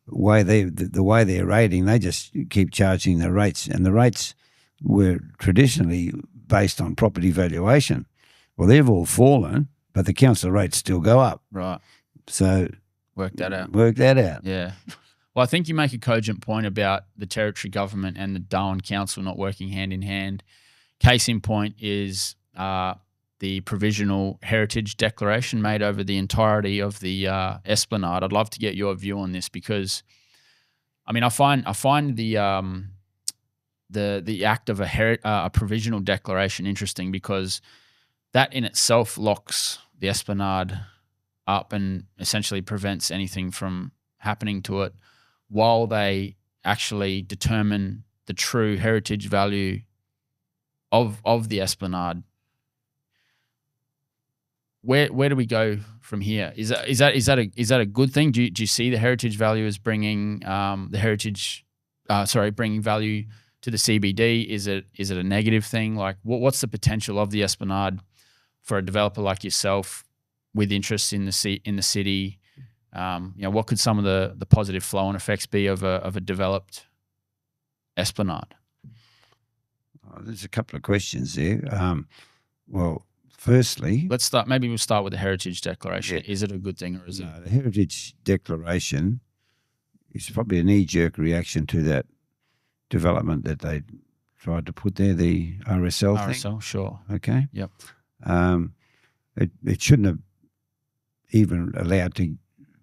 way they're rating, they just keep charging the rates, and the rates were traditionally based on property valuation. Well, they've all fallen, but the council rates still go up. Right. So work that out. Yeah. Well, I think you make a cogent point about the territory government and the Darwin Council not working hand in hand. Case in point is the provisional heritage declaration made over the entirety of the Esplanade. I'd love to get your view on this, because, I mean, I find the act of a provisional declaration interesting, because that in itself locks the Esplanade up and essentially prevents anything from happening to it, while they actually determine the true heritage value of the Esplanade. Where do we go from here? Is that a good thing? Do you see the heritage value as bringing bringing value to the CBD? Is it a negative thing? Like, what's the potential of the Esplanade for a developer like yourself with interest in the city? What could some of the positive flow-on effects be of a developed Esplanade? There's a couple of questions there. Well, firstly, we'll start with the Heritage Declaration. Yeah. Is it a good thing, or is it? The Heritage Declaration is probably a knee-jerk reaction to that development that they tried to put there, the RSL thing. RSL, sure. Okay. Yep. It shouldn't have even allowed to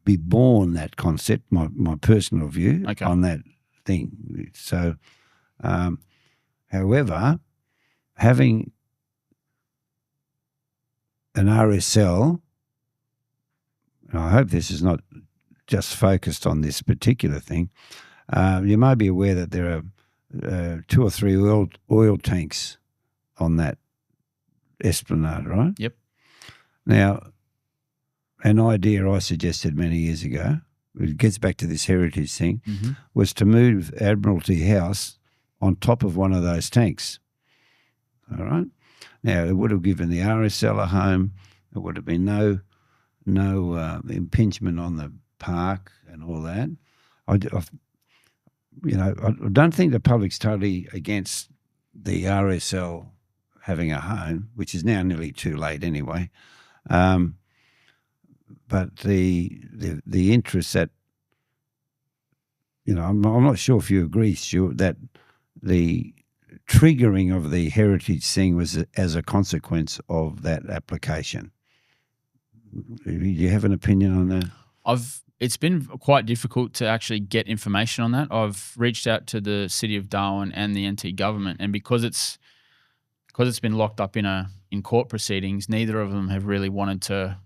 be born, that concept, my personal view on that thing. So, however, having an RSL, I hope this is not just focused on this particular thing. You may be aware that there are 2 or 3 oil tanks on that Esplanade, right? Yep. Now, an idea I suggested many years ago, it gets back to this heritage thing, was to move Admiralty House on top of one of those tanks. All right? Now, it would have given the RSL a home. There would have been no impingement on the park and all that. I don't think the public's totally against the RSL having a home, which is now nearly too late anyway. But the interest that, I'm not sure if you agree, Stuart, that the triggering of the heritage thing was as a consequence of that application. Do you have an opinion on that? It's been quite difficult to actually get information on that. I've reached out to the City of Darwin and the NT government, and because it's been locked up in court proceedings, neither of them have really wanted to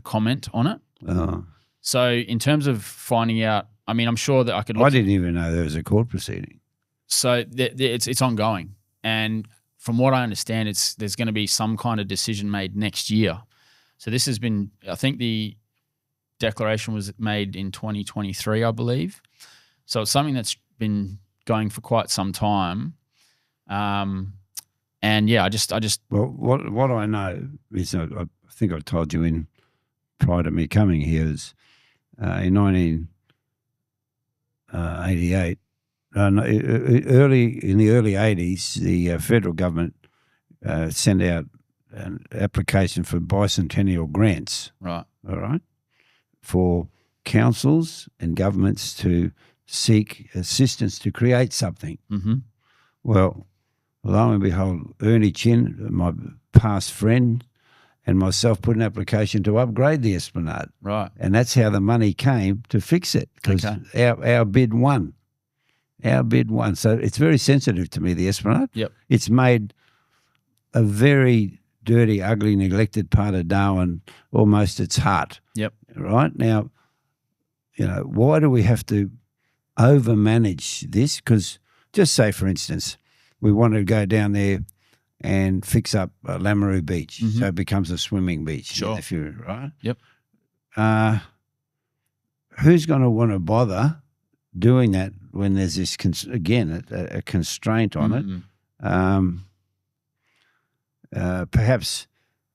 comment on it. Oh. So in terms of finding out, I mean, I'm sure that I could look. I didn't even know there was a court proceeding. So it's ongoing, and from what I understand, there's going to be some kind of decision made next year. So this has been, I think the declaration was made in 2023, I believe. So it's something that's been going for quite some time. And yeah, I just. Well, what I know is, I think I told you prior to me coming here, is in 1988. In the early 80s, the federal government sent out an application for bicentennial grants. Right. All right. For councils and governments to seek assistance to create something. Mm-hmm. Well, lo and behold, Ernie Chin, my past friend, and myself put an application to upgrade the Esplanade. Right. And that's how the money came to fix it, because our bid won. Our bid won. So it's very sensitive to me, the Esplanade. Yep. It's made a very dirty, ugly, neglected part of Darwin almost its heart. Yep. Right? Now, why do we have to overmanage this? Because just say, for instance, we want to go down there and fix up Lamoureux Beach, so it becomes a swimming beach in the future, right? Yep. Who's going to want to bother doing that when there's this, a constraint on it? Perhaps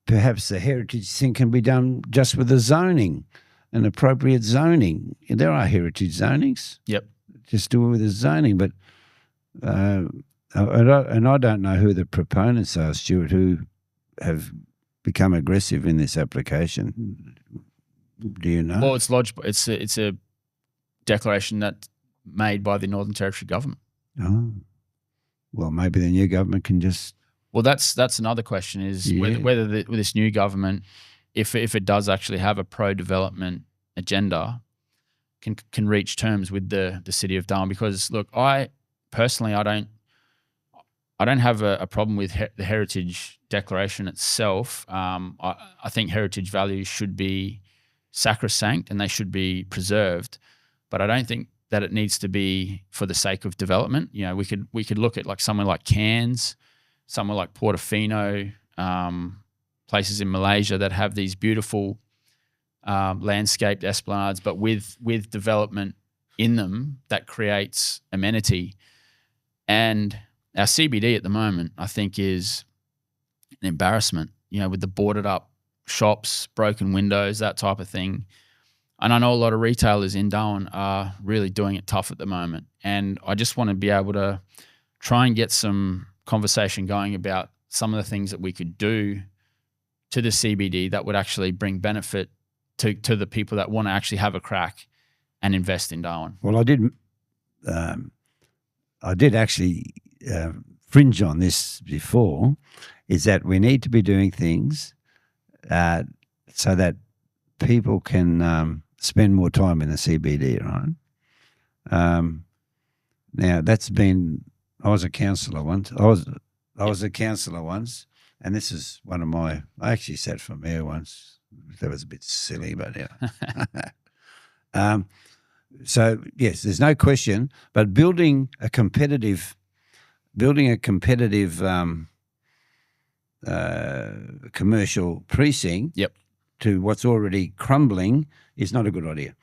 the heritage thing can be done just with the zoning, an appropriate zoning. There are heritage zonings. Yep. Just do it with the zoning. But and I don't know who the proponents are, Stuart, who have become aggressive in this application. Do you know? Well, it's lodged. It's a declaration that's made by the Northern Territory government. Oh, well, maybe the new government can just. Well, that's another question, is whether this new government, if it does actually have a pro-development agenda, can reach terms with the City of Darwin. Because look, I personally don't have a problem with the Heritage Declaration itself. I think heritage values should be sacrosanct and they should be preserved, but I don't think that it needs to be for the sake of development. We could look at like somewhere like Cairns, somewhere like Portofino, places in Malaysia that have these beautiful landscaped esplanades, but with development in them that creates amenity. And our CBD at the moment, I think, is an embarrassment, with the boarded up shops, broken windows, that type of thing. And I know a lot of retailers in Darwin are really doing it tough at the moment. And I just want to be able to try and get some conversation going about some of the things that we could do to the CBD that would actually bring benefit to the people that want to actually have a crack and invest in Darwin. Well, I did actually fringe on this before, is that we need to be doing things so that people can spend more time in the CBD, right? Now, that's been. I was a councillor once. And this is one of my. I actually sat for mayor once. That was a bit silly, but yeah. So yes, there's no question. But building a competitive commercial precinct to what's already crumbling is not a good idea.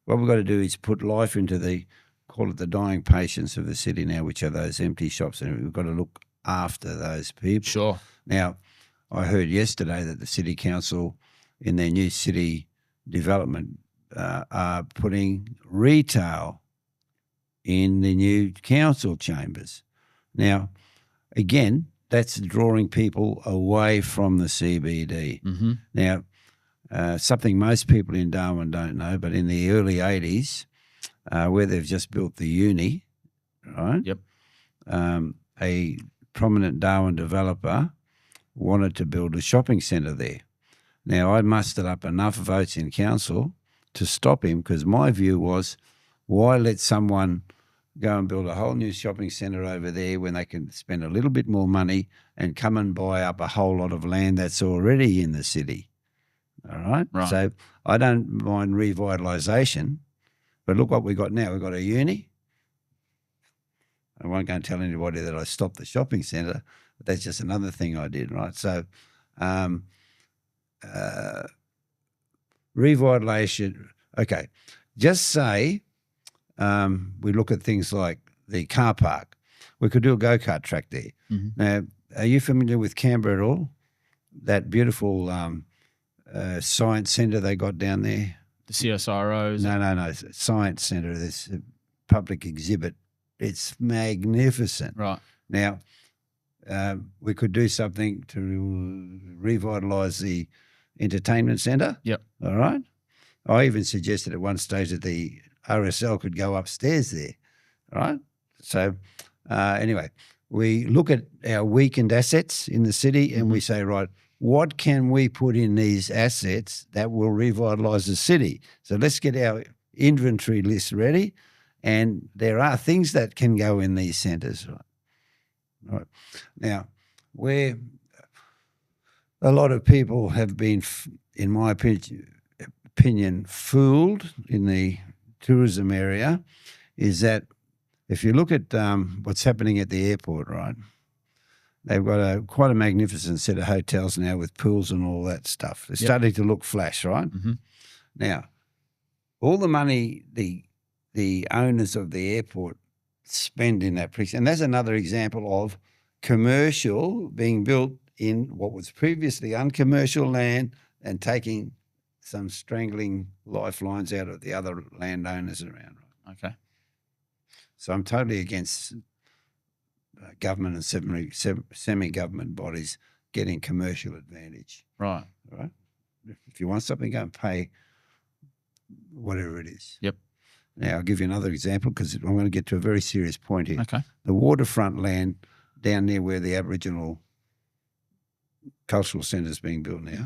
What we've got to do is put life into call it the dying patients of the city now, which are those empty shops, and we've got to look after those people. Sure. Now, I heard yesterday that the City Council, in their new city development are putting retail in the new council chambers. Now, again, that's drawing people away from the CBD. Mm-hmm. Now, something most people in Darwin don't know, but in the early 80s, where they've just built the uni, right? Yep. A prominent Darwin developer wanted to build a shopping centre there. Now, I mustered up enough votes in council to stop him because my view was, why let someone go and build a whole new shopping centre over there when they can spend a little bit more money and come and buy up a whole lot of land that's already in the city? All right? Right. So I don't mind revitalisation, but look what we got now. We've got a uni. I won't go and tell anybody that I stopped the shopping centre, but that's just another thing I did, right? So revitalisation, okay. Just say we look at things like the car park. We could do a go-kart track there. Mm-hmm. Now, are you familiar with Canberra at all? That beautiful science centre they got down there? The CSIROs. No. Science centre, this public exhibit. It's magnificent. Right. Now, we could do something to revitalise the entertainment centre. Yep. All right. I even suggested at one stage that the RSL could go upstairs there. All right. So anyway, we look at our weakened assets in the city and we say, right, what can we put in these assets that will revitalise the city? So let's get our inventory list ready. And there are things that can go in these centres. Right. Now, where a lot of people have been, in my opinion, fooled in the tourism area is that if you look at what's happening at the airport, right, they've got quite a magnificent set of hotels now with pools and all that stuff. They're starting to look flash, right? Mm-hmm. Now, all the money the owners of the airport spend in that precinct, and that's another example of commercial being built in what was previously uncommercial land and taking some strangling lifelines out of the other landowners around. Right? Okay. So I'm totally against government and semi-government bodies getting commercial advantage. Right. Right. If you want something, go and pay whatever it is. Yep. Now, I'll give you another example because I'm going to get to a very serious point here. Okay. The waterfront land down near where the Aboriginal cultural centre is being built now,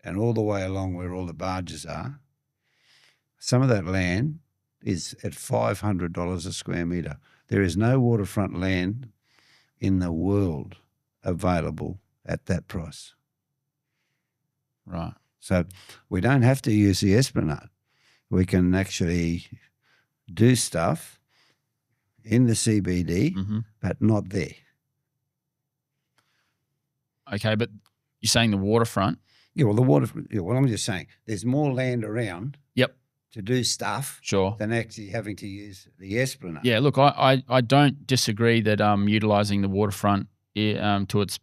and all the way along where all the barges are, some of that land is at $500 a square metre. There is no waterfront land in the world available at that price. Right. So we don't have to use the Esplanade. We can actually do stuff in the CBD, but not there. Okay, but you're saying the waterfront? Yeah, well, the waterfront. Yeah, well, I'm just saying there's more land around. Yep. To do stuff. Sure. Than actually having to use the Esplanade. Yeah. Look, I don't disagree that utilising the waterfront to its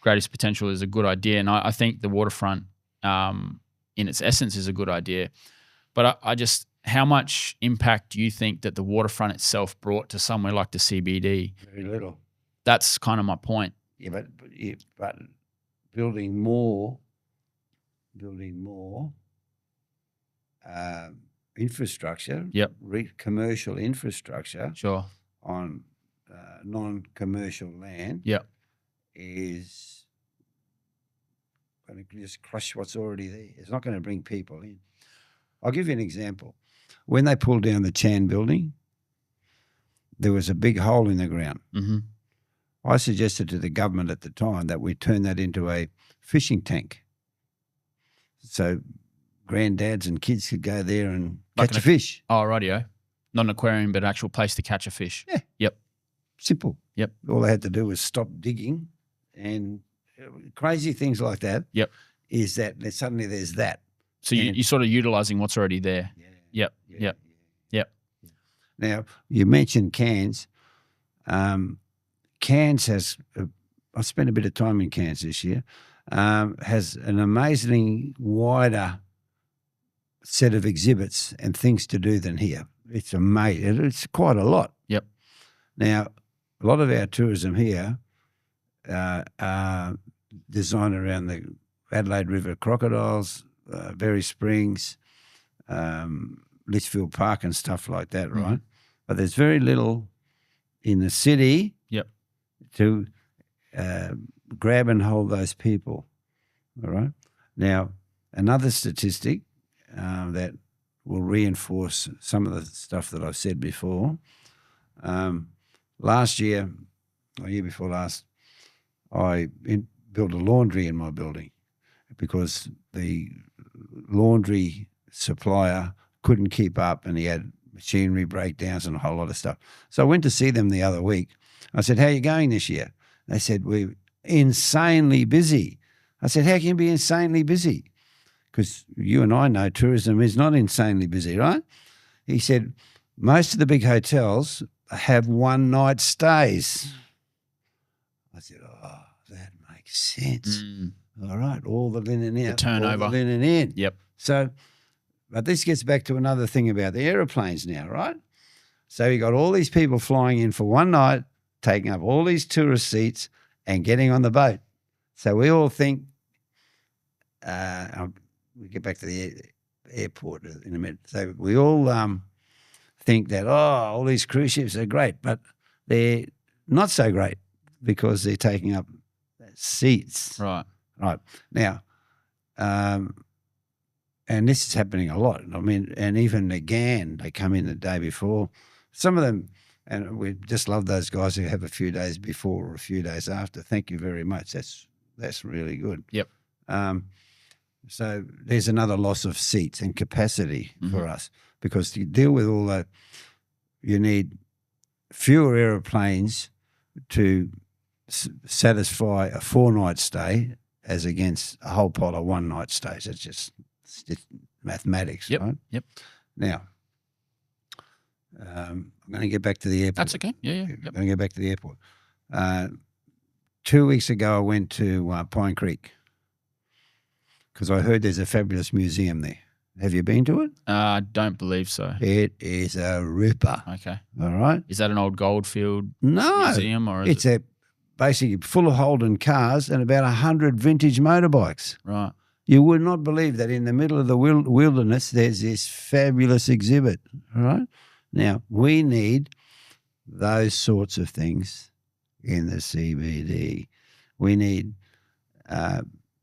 greatest potential is a good idea, and I think the waterfront, in its essence, is a good idea. But I just, how much impact do you think that the waterfront itself brought to somewhere like the CBD? Very little. That's kind of my point. Yeah, but building more infrastructure, Yep. Commercial infrastructure, Sure. on non-commercial land, Yep. is going to just crush what's already there. It's not going to bring people in. I'll give you an example. When they pulled down the Chan building, there was a big hole in the ground. Mm-hmm. I suggested to the government at the time that we turn that into a fishing tank. So granddads and kids could go there and catch a fish. Oh, rightio. Not an aquarium, but an actual place to catch a fish. Yeah. Yep. Simple. Yep. All they had to do was stop digging, and crazy things like that. Yep. Is that suddenly there's that. So you're sort of utilising what's already there. Yeah. Yep. Now, you mentioned Cairns. Cairns has, I spent a bit of time in Cairns this year, has an amazingly wider set of exhibits and things to do than here. It's amazing. It's quite a lot. Yep. Now, a lot of our tourism here are designed around the Adelaide River crocodiles, Berry Springs, Litchfield Park and stuff like that, right? But there's very little in the city to grab and hold those people, all right? Now, another statistic that will reinforce some of the stuff that I've said before, last year, or year before last, I built a laundry in my building because the laundry supplier couldn't keep up and he had machinery breakdowns and a whole lot of stuff. So I went to see them the other week. I said, how are you going this year? They said, we're insanely busy. I said, how can you be insanely busy? Because you and I know tourism is not insanely busy, right? He said, most of the big hotels have one-night stays. I said, oh, that makes sense. All right, all the linen out, the turnover. all the linen in. Yep. So, but this gets back to another thing about the aeroplanes now, right? So you got all these people flying in for one night, taking up all these tourist seats and getting on the boat. So we all think, we'll get back to the airport in a minute. So we all think that, all these cruise ships are great, but they're not so great because they're taking up seats. Right. Right. Now, and this is happening a lot. I mean, and even again, they come in the day before. Some of them, and we just love those guys who have a few days before or a few days after. Thank you very much. That's really good. Yep. So there's another loss of seats and capacity for us because to deal with all that, you need fewer aeroplanes to satisfy a 4-night stay as against a whole pile of 1-night stays. It's just mathematics, right? Yep. Now, I'm going to get back to the airport. That's okay. Yeah. I'm going to get back to the airport. 2 weeks ago, I went to Pine Creek because I heard there's a fabulous museum there. Have you been to it? I don't believe so. It is a ripper. Okay. All right? Is that an old Goldfield museum? Or it's basically full of Holden cars and about 100 vintage motorbikes. Right. You would not believe that in the middle of the wilderness there's this fabulous exhibit, all right? Now, we need those sorts of things in the CBD. We need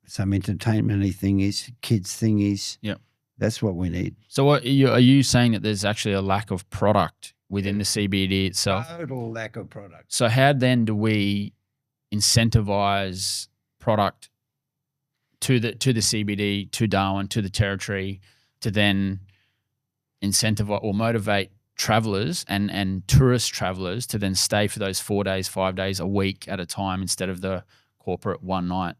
some entertainment-y thingies, kids thingies. Yep. That's what we need. So are you saying that there's actually a lack of product within the CBD itself? Total lack of product. So how then do we incentivize product to the CBD, to Darwin, to the territory, to then incentivize or motivate travelers and tourist travelers to then stay for those 4 days, 5 days, a week at a time instead of the corporate one-night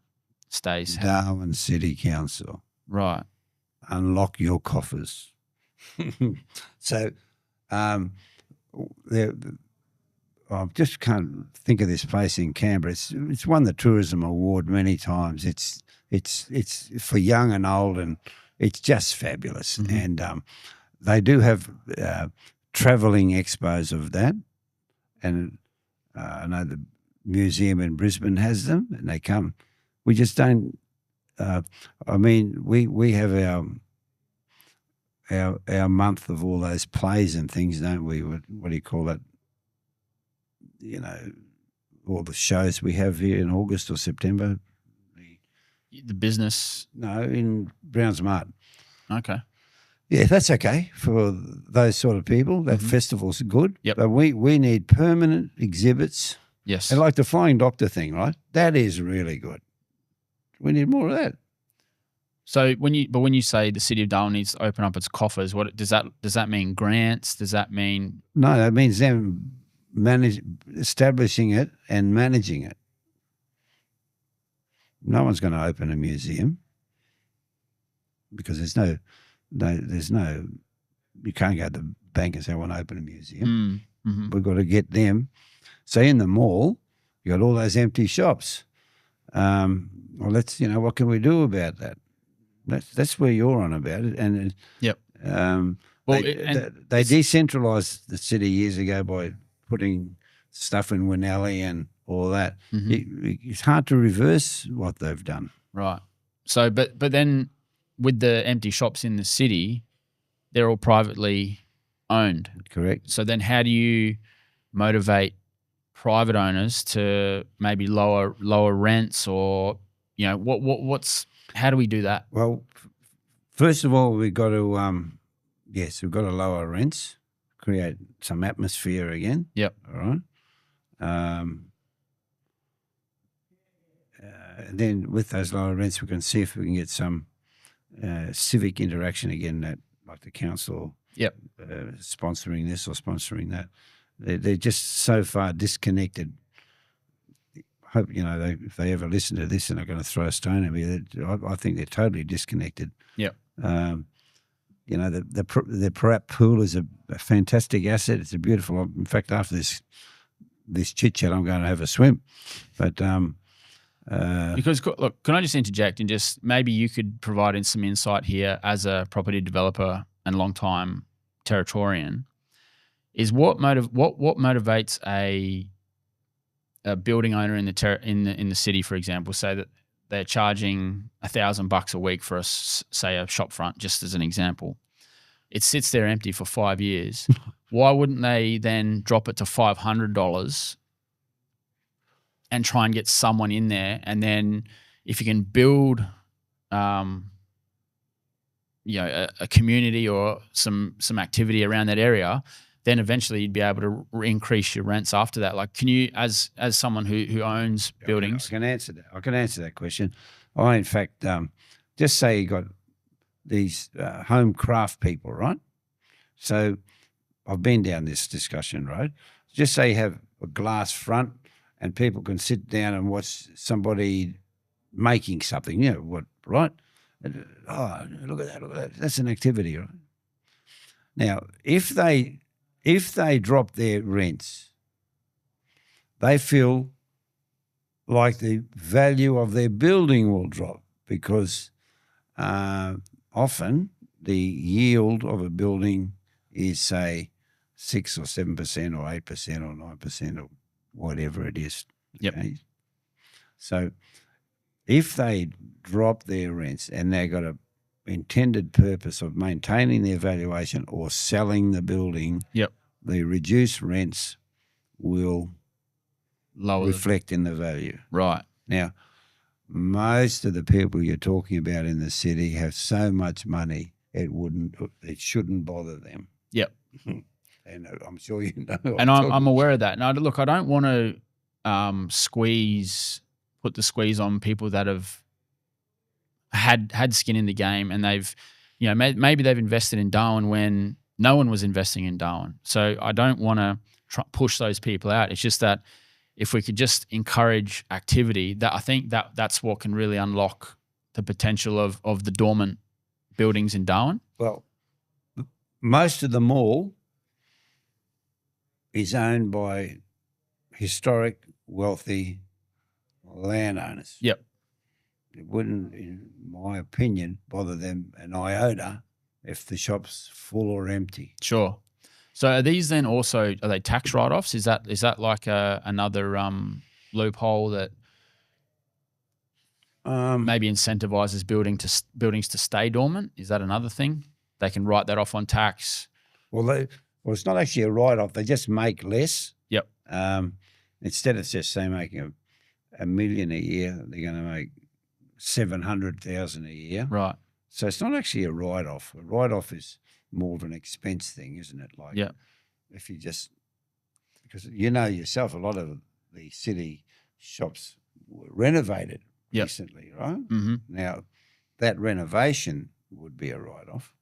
stays? Darwin City Council. Right. Unlock your coffers. So I just can't think of this place in Canberra. It's won the tourism award many times. It's for young and old, and it's just fabulous. And they do have travelling expos of that, and I know the museum in Brisbane has them, and they come. We just don't. I mean, we have our month of all those plays and things, don't we? What do you call that? You know, all the shows we have here in August or September. The business? No, in Browns Mart. Okay. Yeah, that's okay for those sort of people. That festival's good. Yep. But we need permanent exhibits. Yes. And like the Flying Doctor thing, right? That is really good. We need more of that. So when you say the City of Darwin needs to open up its coffers, what does that mean? Grants? Does that mean? No, that means them establishing it and managing it. No one's going to open a museum because there's no, you can't go to the bank and say, I want to open a museum. We've got to get them. So in the mall, you got all those empty shops. Well, what can we do about that? That's where you're on about it. And Yep. um, Well, they decentralised the city years ago by putting stuff in Winnelli and all that. It's hard to reverse what they've done. Right. So, but then with the empty shops in the city, they're all privately owned. Correct. So then how do you motivate private owners to maybe lower rents, or, you know, how do we do that? Well, first of all, we've got to we've got to lower rents, create some atmosphere again. Yep. All right. And then with those lower rents, we can see if we can get some civic interaction again, that like the council Yep. Sponsoring this or sponsoring that. They're just so far disconnected. Hope, you know, if they ever listen to this and are going to throw a stone at me, I think they're totally disconnected. Yep. You know, the Prap pool is a fantastic asset. It's a beautiful. In fact, after this chit chat, I'm going to have a swim. But because, look, can I just interject and just maybe you could provide in some insight here as a property developer and long-time Territorian, is what motivates a building owner in the city, for example, say that they're charging $1,000 a week for say a shop front, just as an example. It sits there empty for 5 years. Why wouldn't they then drop it to $500 and try and get someone in there? And then if you can build, you know, a community or some activity around that area, then eventually you'd be able to increase your rents after that. Like, can you, as someone who owns buildings? I can answer that. I can answer that question. I, in fact, just say you got these home craft people, right? So I've been down this discussion road. Just say you have a glass front and people can sit down and watch somebody making something, you know, what, right? Oh, look at that. That's an activity, right? Now, if they drop their rents, they feel like the value of their building will drop, because often the yield of a building is, say, 6 or 7% or 8% or 9% or whatever it is. Yep. Okay? So if they drop their rents and they've got a intended purpose of maintaining their valuation or selling the building, yep, the reduced rents will reflect in the value. Right. Now, most of the people you're talking about in the city have so much money it shouldn't bother them. Yep. And I'm sure you know. And I'm aware of that. Now, look, I don't want to put the squeeze on people that have had skin in the game, and they've, you know, maybe they've invested in Darwin when no one was investing in Darwin. So I don't want to push those people out. It's just that if we could just encourage activity, that I think that's what can really unlock the potential of the dormant buildings in Darwin. Well, most of the mall is owned by historic, wealthy landowners. Yep. It wouldn't, in my opinion, bother them an iota if the shop's full or empty. Sure. So are these then also, are they tax write-offs? Is that like another loophole that maybe incentivizes buildings to stay dormant? Is that another thing? They can write that off on tax. Well, it's not actually a write-off. They just make less. Yep. Instead of just, say, making $1 million a year, they're going to make $700,000 a year. Right. So it's not actually a write-off. A write-off is more of an expense thing, isn't it? Like, yeah, if you just, because you know yourself, a lot of the city shops were renovated recently, right? Mm-hmm. Now, that renovation would be a write-off.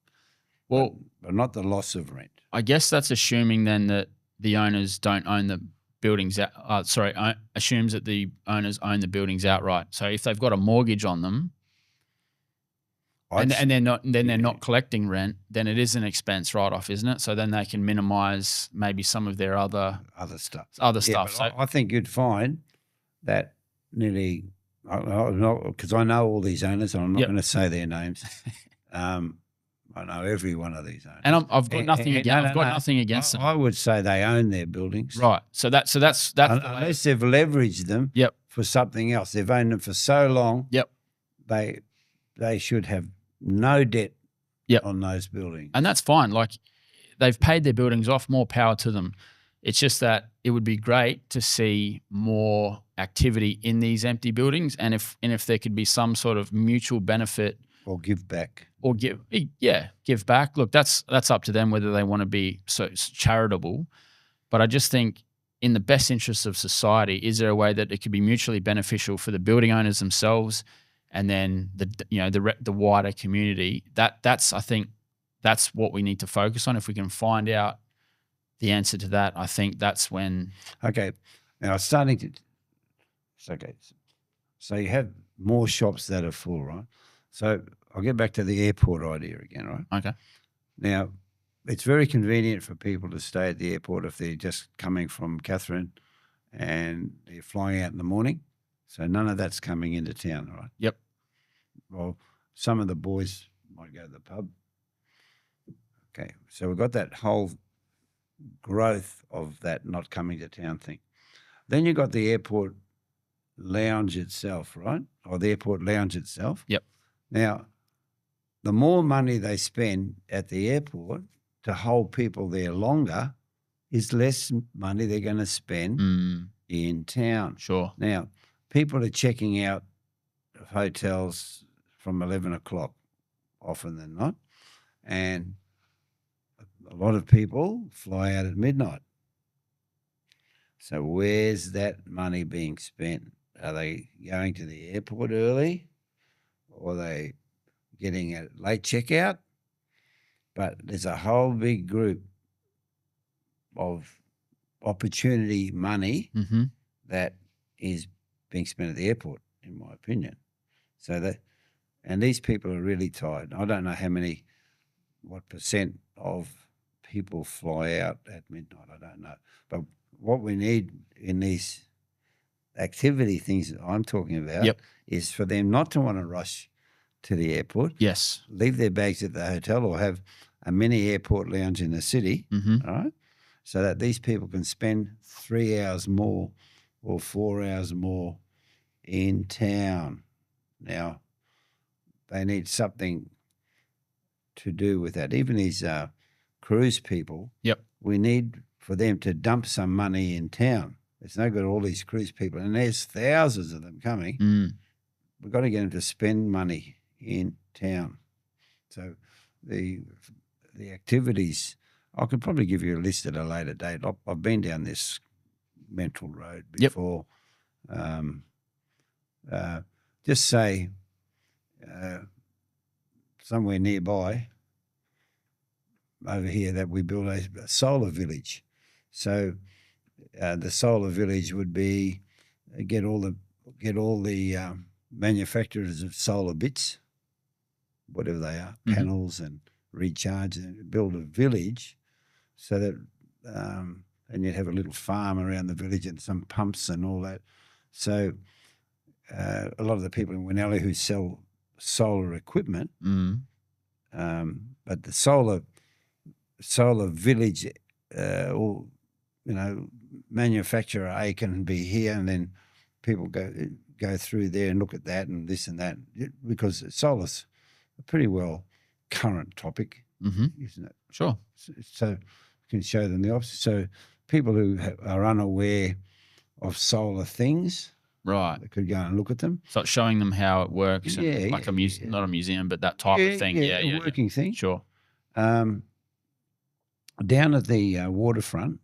Well, but not the loss of rent. I guess that's assuming then that the owners don't own the buildings. Assumes that the owners own the buildings outright. So if they've got a mortgage on them, and they're not collecting rent, then it is an expense write-off, isn't it? So then they can minimise maybe some of their other stuff. So I think you'd find that nearly Because I know all these owners, and I'm not Yep. going to say their names. I know every one of these owners, And I've got nothing against. I've got nothing against them. I would say they own their buildings, Right. So that's unless they've leveraged them. Yep. For something else. They've owned them for so long. Yep. They should have no debt. Yep. On those buildings, and that's fine. Like, they've paid their buildings off. More power to them. It's just that it would be great to see more activity in these empty buildings, and if there could be some sort of mutual benefit or give back, give back. Look, that's up to them whether they want to be so charitable. But I just think, in the best interest of society, is there a way that it could be mutually beneficial for the building owners themselves, and then the wider community? I think that's what we need to focus on. If we can find out the answer to that, I think that's when. Okay, now it's starting to. Okay, so you have more shops that are full, right? So I'll get back to the airport idea again, right? Okay. Now, it's very convenient for people to stay at the airport if they're just coming from Catherine and they're flying out in the morning. So none of that's coming into town, right? Yep. Well, some of the boys might go to the pub. Okay, so we've got that whole growth of that not coming to town thing. Then you've got the airport lounge itself, right? Or the airport lounge itself. Yep. Now, the more money they spend at the airport to hold people there longer is less money they're going to spend in town. Sure. Now, people are checking out of hotels from 11 o'clock often than not, and a lot of people fly out at midnight. So where's that money being spent? Are they going to the airport early, or are they getting a late checkout? But there's a whole big group of opportunity money that is being spent at the airport, in my opinion. And these people are really tired. I don't know what percent of people fly out at midnight. I don't know. But what we need in these activity things that I'm talking about is for them not to want to rush to the airport. Yes. Leave their bags at the hotel or have a mini airport lounge in the city, all right? So that these people can spend 3 hours more or 4 hours more in town. Now, they need something to do with that. Even these cruise people, we need for them to dump some money in town. It's no good all these cruise people, and there's thousands of them coming. We've got to get them to spend money in town. So the activities, I could probably give you a list at a later date. I've been down this mental road before. Just say somewhere nearby over here that we build a solar village. So the solar village would be get all the manufacturers of solar bits, whatever they are, panels and recharge, and build a village so that and you'd have a little farm around the village and some pumps and all that. So a lot of the people in Winnelli who sell solar equipment, but the solar village, or manufacturer A can be here, and then people go through there and look at that and this and that, because solar's a pretty well current topic, isn't it? Sure. So you can show them the opposite. So people who are unaware of solar things, right, they could go and look at them. So it's showing them how it works, and like not a museum, but that type of thing. A working thing. Sure. Down at the waterfront,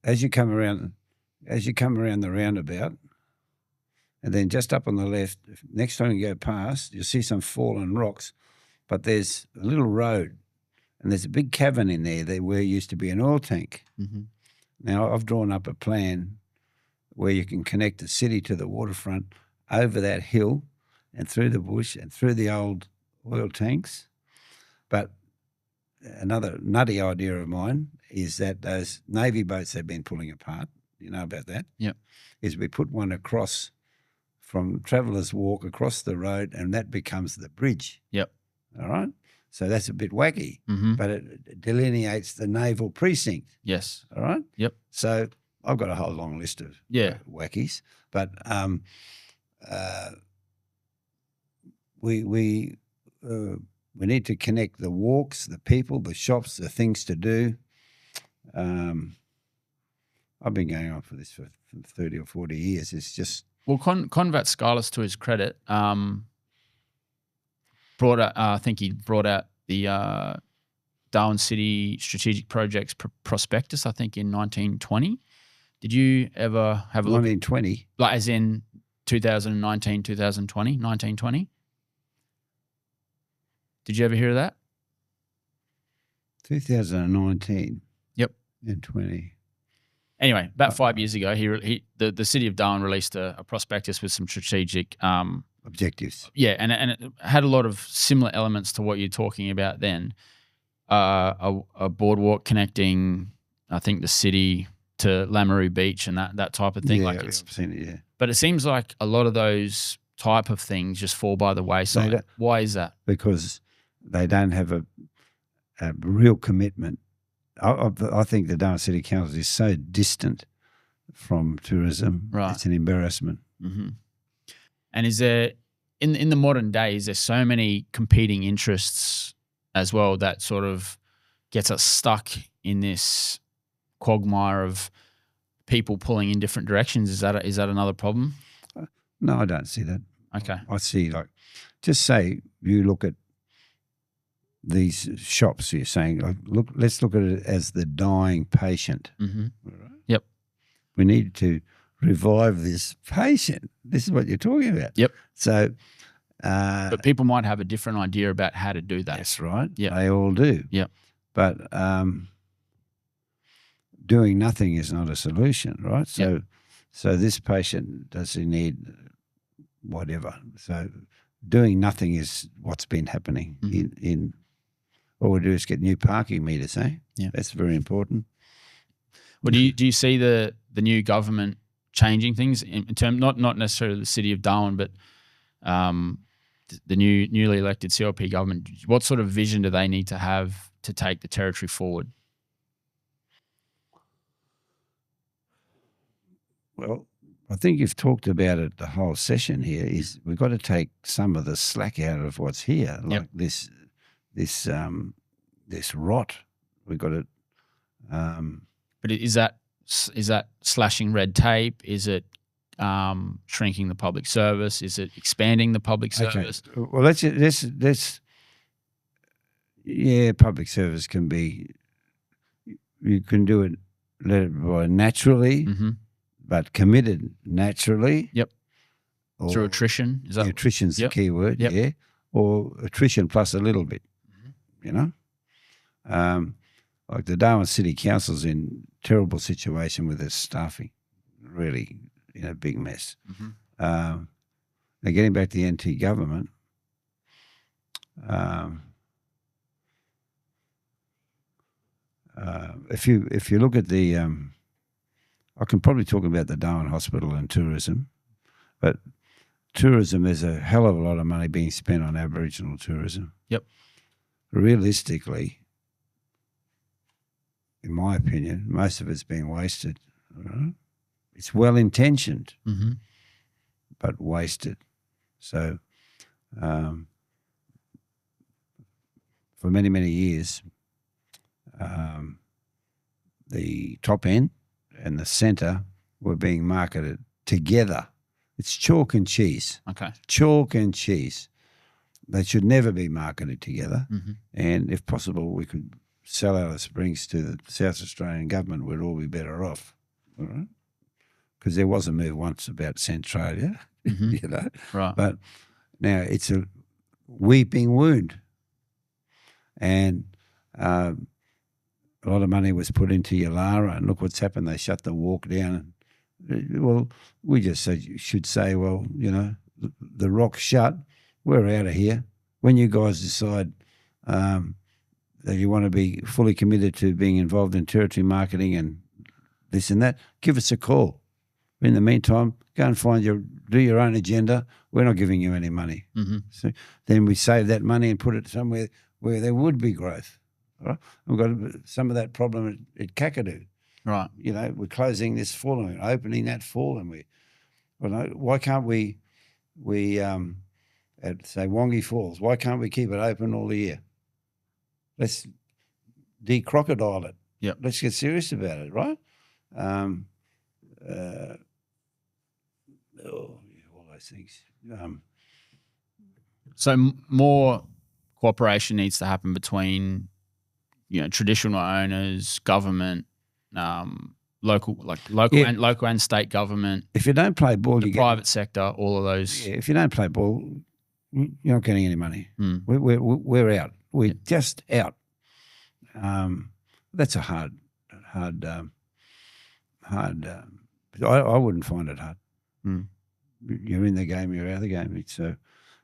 as you come around the roundabout, and then just up on the left, next time you go past, you'll see some fallen rocks, but there's a little road, and there's a big cavern in there where used to be an oil tank. Now, I've drawn up a plan where you can connect the city to the waterfront over that hill and through the bush and through the old oil tanks. But another nutty idea of mine is that those Navy boats they've been pulling apart, you know about that? Yep. Is we put one across from Travellers Walk across the road, and that becomes the bridge. Yep. All right? So that's a bit wacky, but it delineates the naval precinct. Yes. All right? Yep. So I've got a whole long list of wackies, but we need to connect the walks, the people, the shops, the things to do. I've been going on for this for 30 or 40 years. It's just... Well, Convat Skylas, to his credit, brought out, I think he brought out the Darwin City Strategic Projects Prospectus, I think, in 1920. Did you ever have a look? 1920? Like as in 2019, 2020, 1920? Did you ever hear of that? 2019. Yep. And 20. Anyway, about 5 years ago, the city of Darwin released a prospectus with some strategic objectives. Yeah, and it had a lot of similar elements to what you're talking about then. A boardwalk connecting, I think, the city to Lamoureux Beach and that type of thing. Yeah, like I've seen it, yeah. But it seems like a lot of those type of things just fall by the wayside. Why is that? Because they don't have a real commitment. I think the Darwin City Council is so distant from tourism. Right. It's an embarrassment. Mm-hmm. And is there, in the modern day, is there so many competing interests as well that sort of gets us stuck in this quagmire of people pulling in different directions? Is that another problem? No, I don't see that. Okay. I see, like, just say you look at these shops, you're saying, like, let's look at it as the dying patient. Mm-hmm. Right? Yep. We need to revive this patient. This is what you're talking about. Yep. So, but people might have a different idea about how to do that. That's right. Yeah. They all do. Yep. But doing nothing is not a solution, right? So, so this patient, does he need whatever? So doing nothing is what's been happening in all we do is get new parking meters, eh? Yeah. That's very important. Well, do you see the new government changing things in terms, not necessarily the city of Darwin, but the newly elected CLP government? What sort of vision do they need to have to take the territory forward? Well, I think you've talked about it the whole session here, is we've got to take some of the slack out of what's here, like this rot. We've got to. But is that slashing red tape? Is it shrinking the public service? Is it expanding the public service? Okay. Well, let's public service can be. You can do it, let it by naturally. Mm-hmm. But committed naturally. Yep. Through attrition. Is that attrition's the key word? Yep. Yeah. Or attrition plus a little bit. You know, like the Darwin City Council's in terrible situation with its staffing, really in a big mess. Now, getting back to the NT government, if you look at the I can probably talk about the Darwin Hospital and tourism, but tourism, there's a hell of a lot of money being spent on Aboriginal tourism. Yep. Realistically, in my opinion, most of it's being wasted. Right? It's well-intentioned, but wasted. So for many, many years, the top end and the centre were being marketed together. It's chalk and cheese. Okay. Chalk and cheese. They should never be marketed together. And if possible, we could sell Alice Springs to the South Australian government. We'd all be better off. All right? Because there was a move once about Centralia, you know. Right. But now it's a weeping wound. And a lot of money was put into Yalara, and look what's happened. They shut the walk down. Well, we just should say, well, you know, the rock's shut. We're out of here. When you guys decide that you want to be fully committed to being involved in territory marketing and this and that, give us a call. In the meantime, go and do your own agenda. We're not giving you any money. Mm-hmm. So then we save that money and put it somewhere where there would be growth. Right? We've got some of that problem at Kakadu. Right. You know, we're closing this fall and we're opening that fall, and why can't we at say Wongi Falls, why can't we keep it open all the year? Let's de-crocodile it. Yep. Let's get serious about it, right? All those things. So more cooperation needs to happen between, traditional owners, government, local and state government. If you don't play ball, the private sector, all of those. Yeah, if you don't play ball, you're not getting any money. Mm. We're out. We're just out. That's a hard. I wouldn't find it hard. Mm. You're in the game, you're out of the game. It's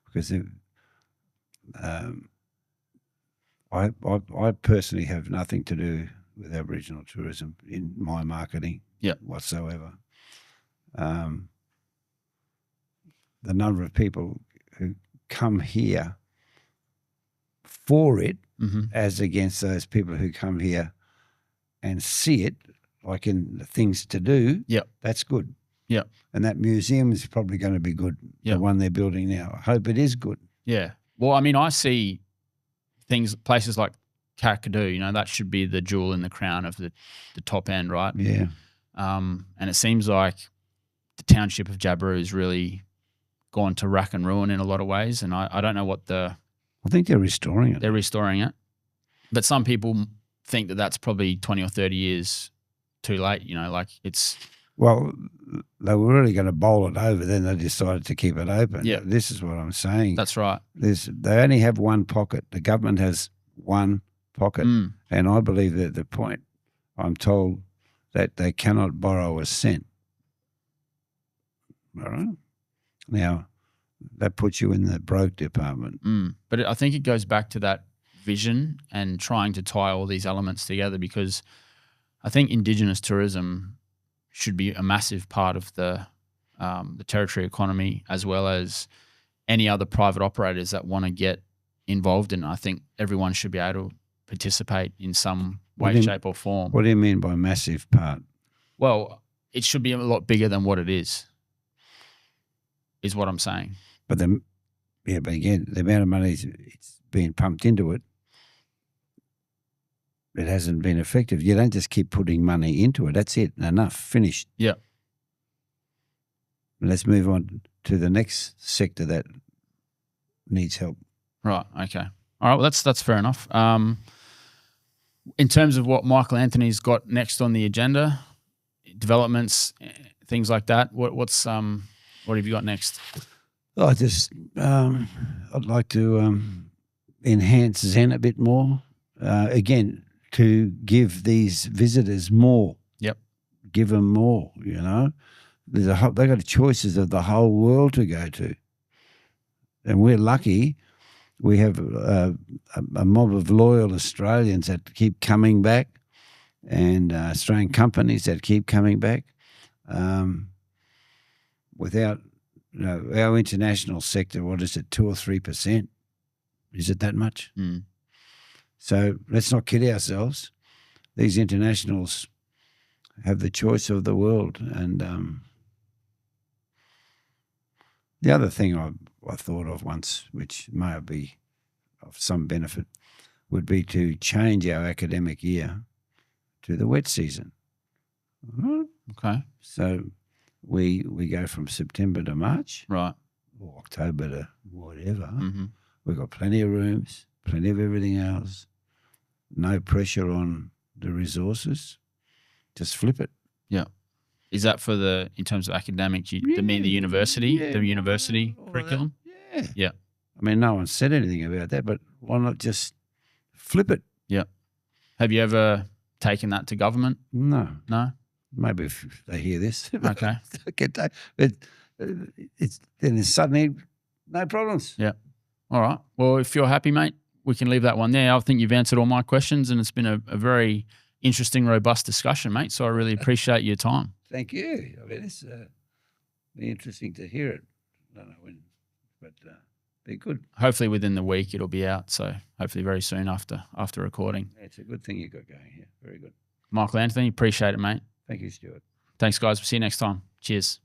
because I personally have nothing to do with Aboriginal tourism in my marketing whatsoever. The number of people who come here for it as against those people who come here and see it, like in the things to do, that's good. Yeah. And that museum is probably going to be good, the one they're building now. I hope it is good. Yeah. Well, I mean, I see places like Kakadu, that should be the jewel in the crown of the top end, right? Yeah. And it seems like the township of Jabiru has really gone to rack and ruin in a lot of ways. And I don't know what I think they're restoring it. They're restoring it. But some people think that that's probably 20 or 30 years too late, it's... Well, they were really going to bowl it over, then they decided to keep it open. Yeah. This is what I'm saying. That's right. They only have one pocket. The government has one pocket. Mm. And I believe that the point, I'm told that they cannot borrow a cent. All right? Now, that puts you in the broke department. Mm. But I think it goes back to that vision and trying to tie all these elements together, because I think Indigenous tourism should be a massive part of the territory economy, as well as any other private operators that want to get involved in it. I think everyone should be able to participate in some way, shape or form. What do you mean by massive part? Well, it should be a lot bigger than what it is what I'm saying. But again, the amount of money it's being pumped into it, it hasn't been effective. You don't just keep putting money into it. That's it. Enough. Finished. Yeah. Let's move on to the next sector that needs help. Right. Okay. All right. Well, that's fair enough. In terms of what Michael Anthony's got next on the agenda, developments, things like that, what have you got next? I'd like to enhance Zen a bit more. Again, to give these visitors more. Yep. Give them more, They've got choices of the whole world to go to. And we're lucky we have a mob of loyal Australians that keep coming back, and Australian companies that keep coming back. Without our international sector, what is it, 2 or 3%? Is it that much? Mm. So let's not kid ourselves. These internationals have the choice of the world. And the other thing I thought of once, which may be of some benefit, would be to change our academic year to the wet season. Right? Okay. So we go from September to March. Right. Or October to whatever. Mm-hmm. We've got plenty of rooms, plenty of everything else. No pressure on the resources. Just flip it. Yeah. Is that in terms of academic, you mean the university, the university curriculum? Yeah. Yeah. I mean, no one said anything about that, but why not just flip it? Yeah. Have you ever taken that to government? No. No? Maybe if they hear this. Okay. Then suddenly no problems. Yeah. All right. Well, if you're happy, mate, we can leave that one there. I think you've answered all my questions, and it's been a very interesting, robust discussion, mate. So I really appreciate your time. Thank you. I mean, it's be interesting to hear it. I don't know when, but be good. Hopefully within the week it'll be out. So hopefully very soon after recording. Yeah, it's a good thing you got going here. Very good. Michael Anthony, appreciate it, mate. Thank you, Stuart. Thanks, guys. We'll see you next time. Cheers.